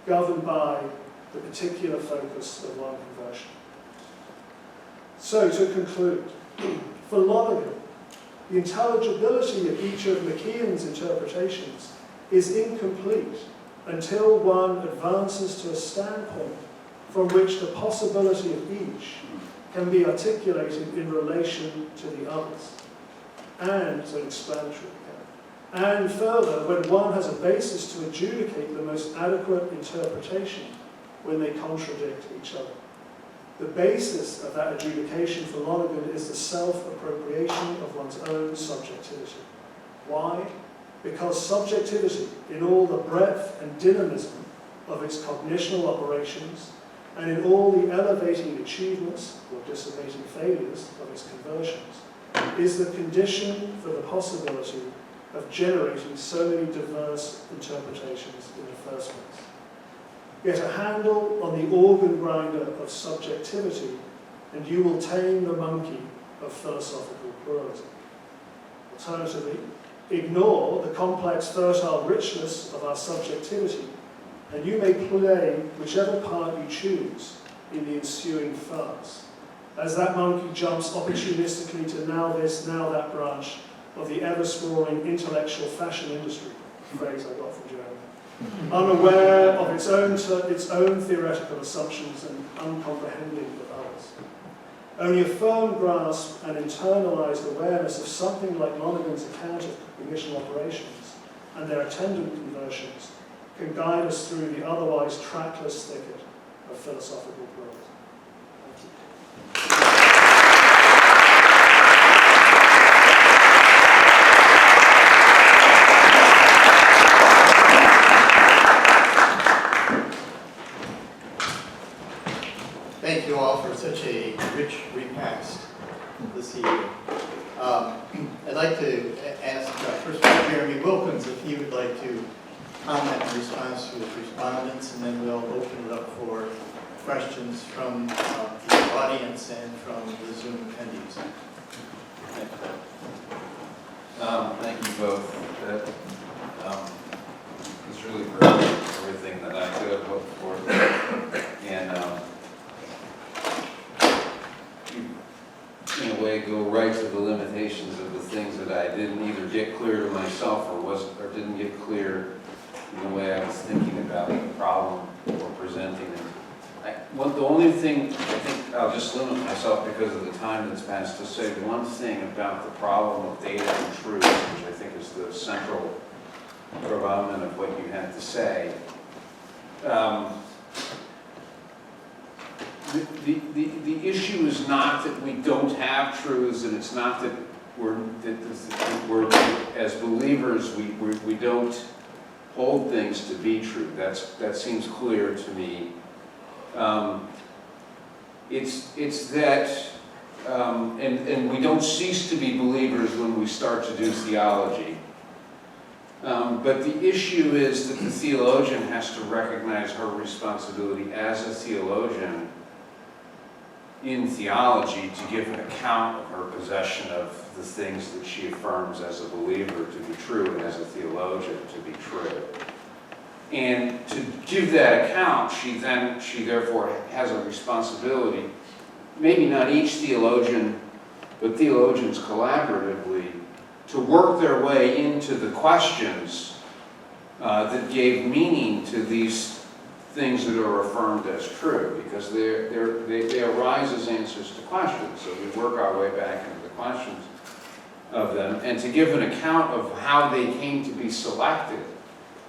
governed by the particular focus of one conversion. So, to conclude, for Lonergan, the intelligibility of each of McKean's interpretations is incomplete until one advances to a standpoint from which the possibility of each can be articulated in relation to the others, and so explanatory. And further, when one has a basis to adjudicate the most adequate interpretation when they contradict each other. The basis of that adjudication for Lonergan is the self-appropriation of one's own subjectivity. Why? Because subjectivity, in all the breadth and dynamism of its cognitional operations, and in all the elevating achievements or dissipating failures of its conversions, is the condition for the possibility of generating so many diverse interpretations in the first place. Get a handle on the organ grinder of subjectivity, and you will tame the monkey of philosophical pluralism. Alternatively, ignore the complex, fertile richness of our subjectivity, and you may play whichever part you choose in the ensuing farce, as that monkey jumps opportunistically to now this, now that branch of the ever-sprawling intellectual fashion industry, a phrase I got from Jeremy, unaware of its own theoretical assumptions and uncomprehending of others. Only a firm grasp and internalized awareness of something like Lonergan's account of cognition operations and their attendant conversions can guide us through the otherwise trackless thicket of philosophical pluralism. Thank you. this evening. I'd like to ask first of all Jeremy Wilkins if he would like to comment in response to his respondents, and then we'll open it up for questions from the audience and from the Zoom attendees. Thank you both. It's really great, everything that I could have hoped for. And you, in a way, go right to the limitations of the things that I didn't either get clear to myself or didn't get clear in the way I was thinking about the problem or presenting it. The only thing, I think I'll just limit myself because of the time that's passed to say one thing about the problem of data and truth, which I think is the central gravamen of what you had to say. The issue is not that we don't have truths, and it's not that we're as believers, we don't hold things to be true. That seems clear to me. It's that, and we don't cease to be believers when we start to do theology. But the issue is that the theologian has to recognize her responsibility as a theologian in theology to give an account of her possession of the things that she affirms as a believer to be true and as a theologian to be true. And to give that account, she therefore has a responsibility, maybe not each theologian, but theologians collaboratively, to work their way into the questions that gave meaning to these things that are affirmed as true, because they arise as answers to questions. So we work our way back into the questions of them, and to give an account of how they came to be selected,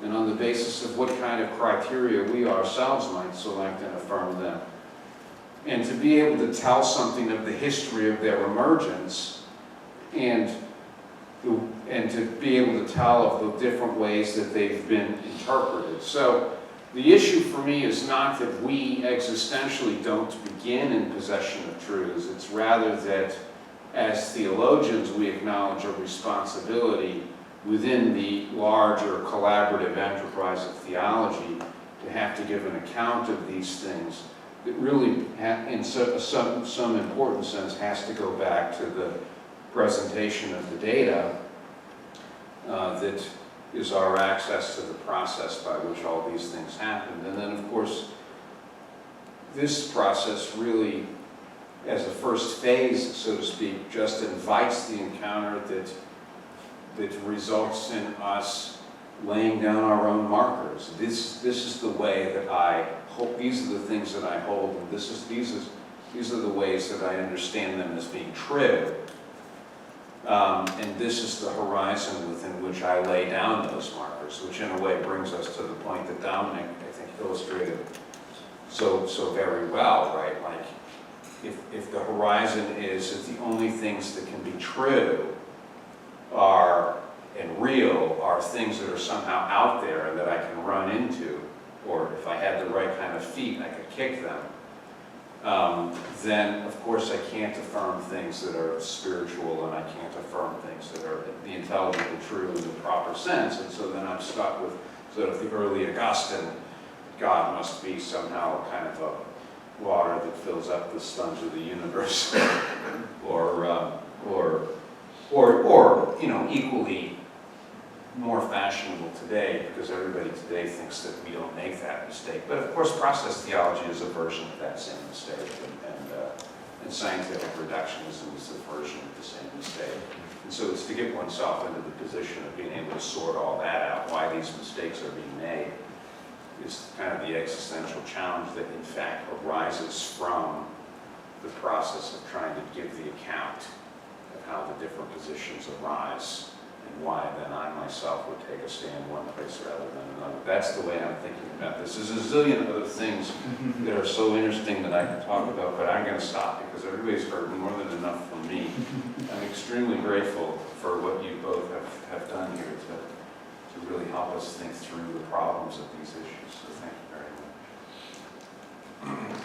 and on the basis of what kind of criteria we ourselves might select and affirm them. And to be able to tell something of the history of their emergence, and to be able to tell of the different ways that they've been interpreted. So the issue for me is not that we existentially don't begin in possession of truths. It's rather that as theologians we acknowledge a responsibility within the larger collaborative enterprise of theology to have to give an account of these things that really, in some important sense, has to go back to the presentation of the data that is our access to the process by which all these things happened. And then, of course, this process really, as a first phase, so to speak, just invites the encounter that results in us laying down our own markers. This is the way that I hope, these are the things that I hold, and these are the ways that I understand them as being true. And this is the horizon within which I lay down those markers, which in a way brings us to the point that Dominic, I think, illustrated so very well, right? Like, if the horizon is that the only things that can be true and real are things that are somehow out there and that I can run into, or if I had the right kind of feet, I could kick them, then of course I can't affirm things that are spiritual, and I can't affirm things that are the intelligibly true in the proper sense. And so then I'm stuck with sort of the early Augustine, God must be somehow kind of a water that fills up the sponge of the universe, or you know, equally more fashionable today, because everybody today thinks that we don't make that mistake. But of course, process theology is a version of that same mistake, and scientific reductionism is a version of the same mistake. And so it's to get oneself into the position of being able to sort all that out, why these mistakes are being made, is kind of the existential challenge that in fact arises from the process of trying to give the account of how the different positions arise, and why then I myself would take a stand one place rather than another. That's the way I'm thinking about this. There's a zillion other things that are so interesting that I can talk about, but I'm going to stop because everybody's heard more than enough from me. I'm extremely grateful for what you both have done here to really help us think through the problems of these issues. So thank you very much.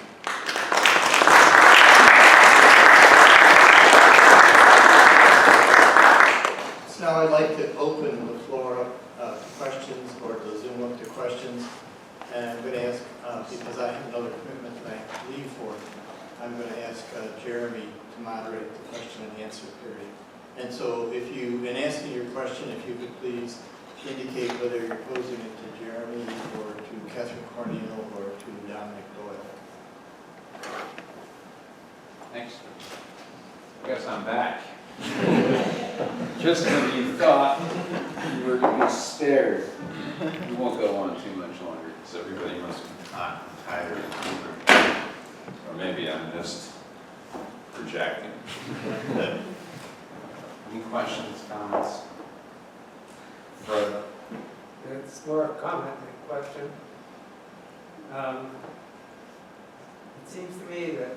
I'd like to open the floor up to questions, or to Zoom up to questions. And I'm going to ask, because I have another commitment that I have to leave for, I'm going to ask Jeremy to moderate the question and answer period. And so if you, in asking your question, if you could please indicate whether you're posing it to Jeremy or to Catherine Cornille or to Dominic Doyle. Thanks. I guess I'm back. Just when you thought you were to be spared. We won't go on too much longer, because everybody must be hot and tired and hungry. Or maybe I'm just projecting. Any questions, comments? Fred? It's more a comment than a question. It seems to me that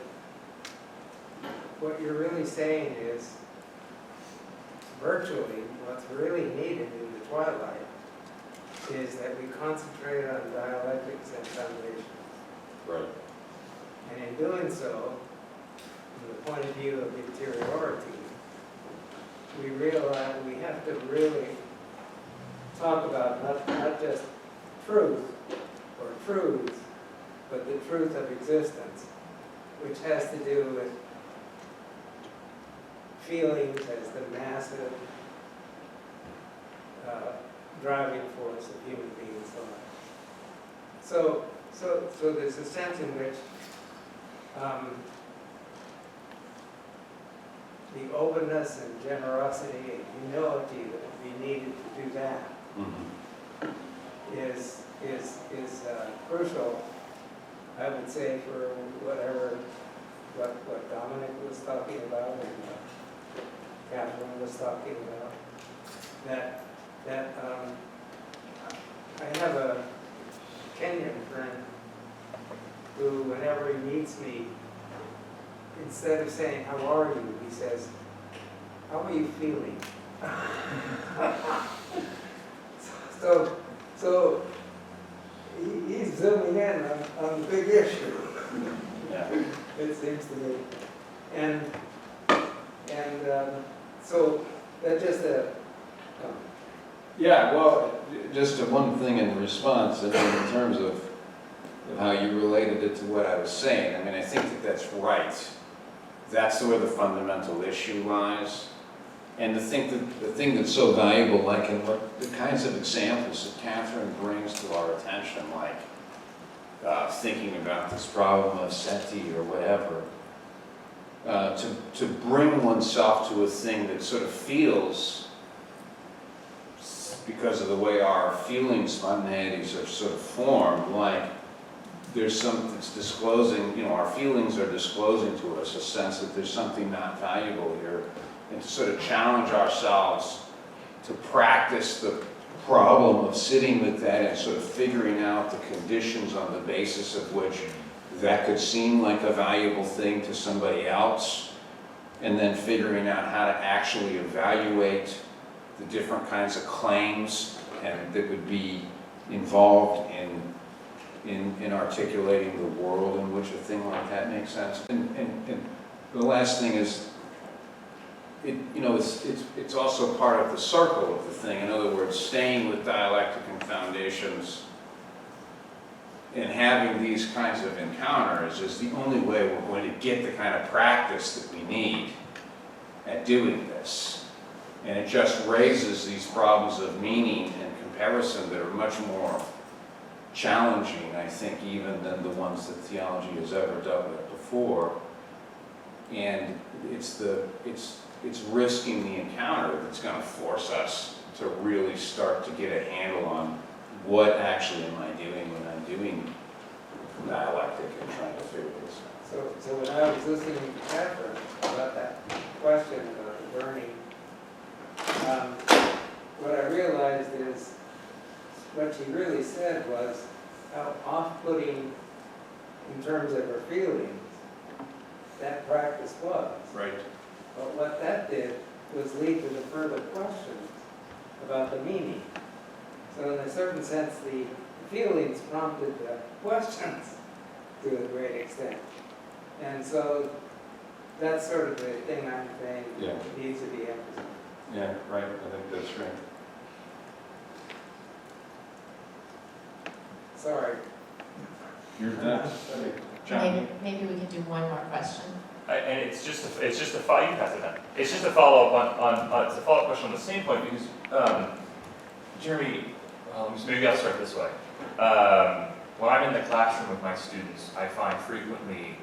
what you're really saying is virtually what's really needed in the Twilight is that we concentrate on dialectics and foundations. Right. And in doing so, from the point of view of interiority, we realize we have to really talk about not just truth or truths, but the truth of existence, which has to do with feelings as the massive driving force of human beings' lives. So there's a sense in which the openness and generosity and humility that would be needed to do that is crucial, I would say, for what Dominic was talking about and Catherine was talking about. I have a Kenyan friend who, whenever he meets me, instead of saying, "How are you?" he says, "How are you feeling?" So he's zooming in on the big issue. Yeah. It seems to me, and so that's just a comment. Yeah, well, just one thing in response, in terms of how you related it to what I was saying. I mean, I think that that's right. That's where the fundamental issue lies. And the thing that's so valuable, like in what the kinds of examples that Catherine brings to our attention, like thinking about this problem of sati or whatever, to bring oneself to a thing that sort of feels, because of the way our feeling spontaneities are sort of formed, like there's something that's disclosing, our feelings are disclosing to us a sense that there's something not valuable here, and to sort of challenge ourselves to practice the problem of sitting with that and sort of figuring out the conditions on the basis of which that could seem like a valuable thing to somebody else, and then figuring out how to actually evaluate the different kinds of claims and that would be involved in articulating the world in which a thing like that makes sense. And the last thing is, it's also part of the circle of the thing. In other words, staying with dialectic and foundations and having these kinds of encounters is the only way we're going to get the kind of practice that we need at doing this. And it just raises these problems of meaning and comparison that are much more challenging, I think, even than the ones that theology has ever dealt with before. And it's risking the encounter that's going to force us to really start to get a handle on what actually am I doing when I'm doing dialectic and trying to figure this out. So when I was listening to Catherine about that question about the burning, what I realized is what she really said was how off-putting in terms of her feelings that practice was. Right. But what that did was lead to the further questions about the meaning. So in a certain sense, the feelings prompted the questions to a great extent. And so that's sort of the thing I'm saying needs to be emphasized. Yeah, right. I think that's right. sorry. You're done. John? Maybe we can do one more question. And it's just a follow. You pass it down. It's just a follow up on it's a follow up question on the same point because Jeremy, maybe I'll start this way. When I'm in the classroom with my students, I find frequently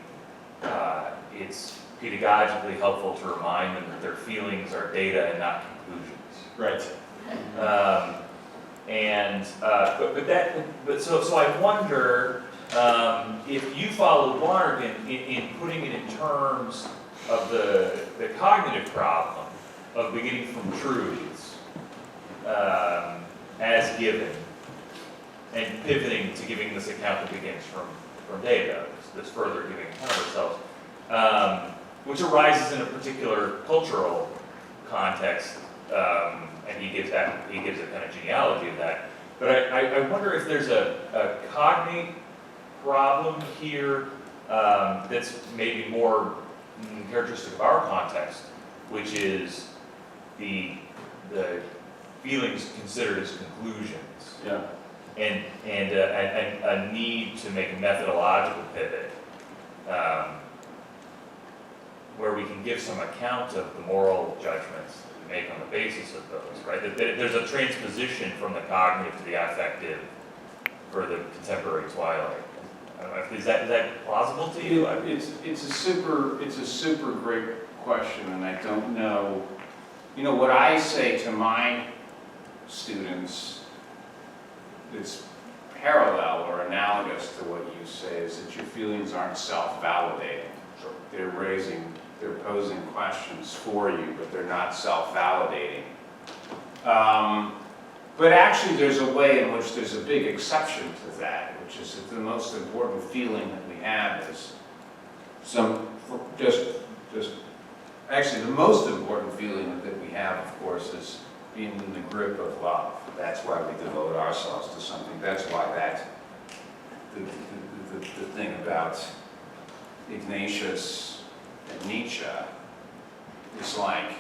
it's pedagogically helpful to remind them that their feelings are data and not conclusions. Right. So I wonder if you followed Lonergan in putting it in terms of the cognitive problem of beginning from truths as given and pivoting to giving this account that begins from data, this further giving account of ourselves, which arises in a particular cultural context, and he gives a kind of genealogy of that. But I wonder if there's a cognitive problem here that's maybe more characteristic of our context, which is the feelings considered as conclusions. Yeah. And a need to make a methodological pivot where we can give some account of the moral judgments that we make on the basis of those, right? That there's a transposition from the cognitive to the affective for the contemporary Twilight. I don't know, is that plausible to you? It's a super great question, and I don't know. You know what I say to my students that's parallel or analogous to what you say is that your feelings aren't self-validating. They're posing questions for you, but they're not self-validating. But actually there's a way in which there's a big exception to that, which is that the most important feeling that we have is actually the most important feeling that we have, of course, is being in the grip of love. That's why we devote ourselves to something. That's why the thing about Ignatius and Nietzsche is like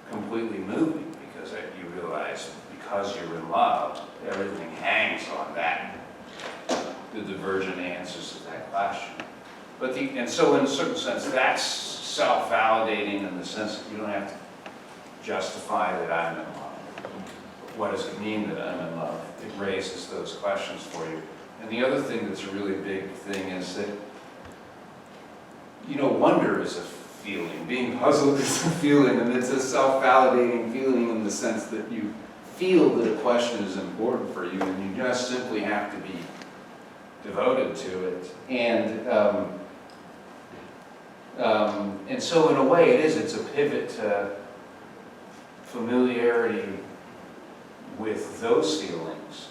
completely moving, because you realize because you're in love, everything hangs on that, the divergent answers to that question. And so in a certain sense, that's self-validating in the sense that you don't have to justify that I'm in love. What does it mean that I'm in love? It raises those questions for you. And the other thing that's a really big thing is that, wonder is a feeling. Being puzzled is a feeling, and it's a self-validating feeling in the sense that you feel that a question is important for you, and you just simply have to be devoted to it. And so in a way it's a pivot to familiarity with those feelings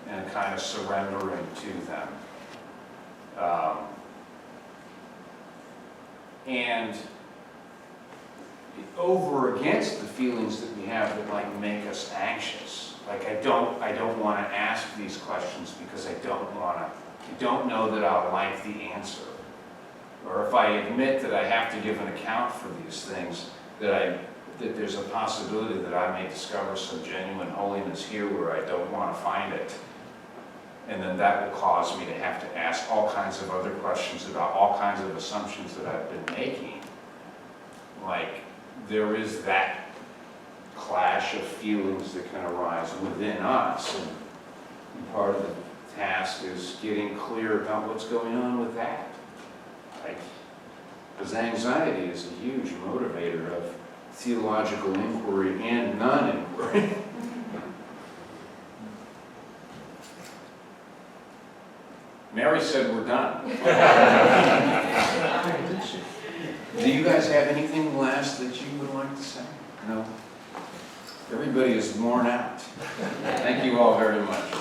and a kind of surrendering to them. And over against the feelings that we have that make us anxious. Like I don't want to ask these questions because I don't know that I'll like the answer. Or if I admit that I have to give an account for these things, that there's a possibility that I may discover some genuine holiness here where I don't want to find it. And then that will cause me to have to ask all kinds of other questions about all kinds of assumptions that I've been making. Like, there is that clash of feelings that can arise within us. And part of the task is getting clear about what's going on with that. Like, because anxiety is a huge motivator of theological inquiry and non-inquiry. Mary said we're done. Do you guys have anything last that you would like to say? No? Everybody is worn out. Thank you all very much.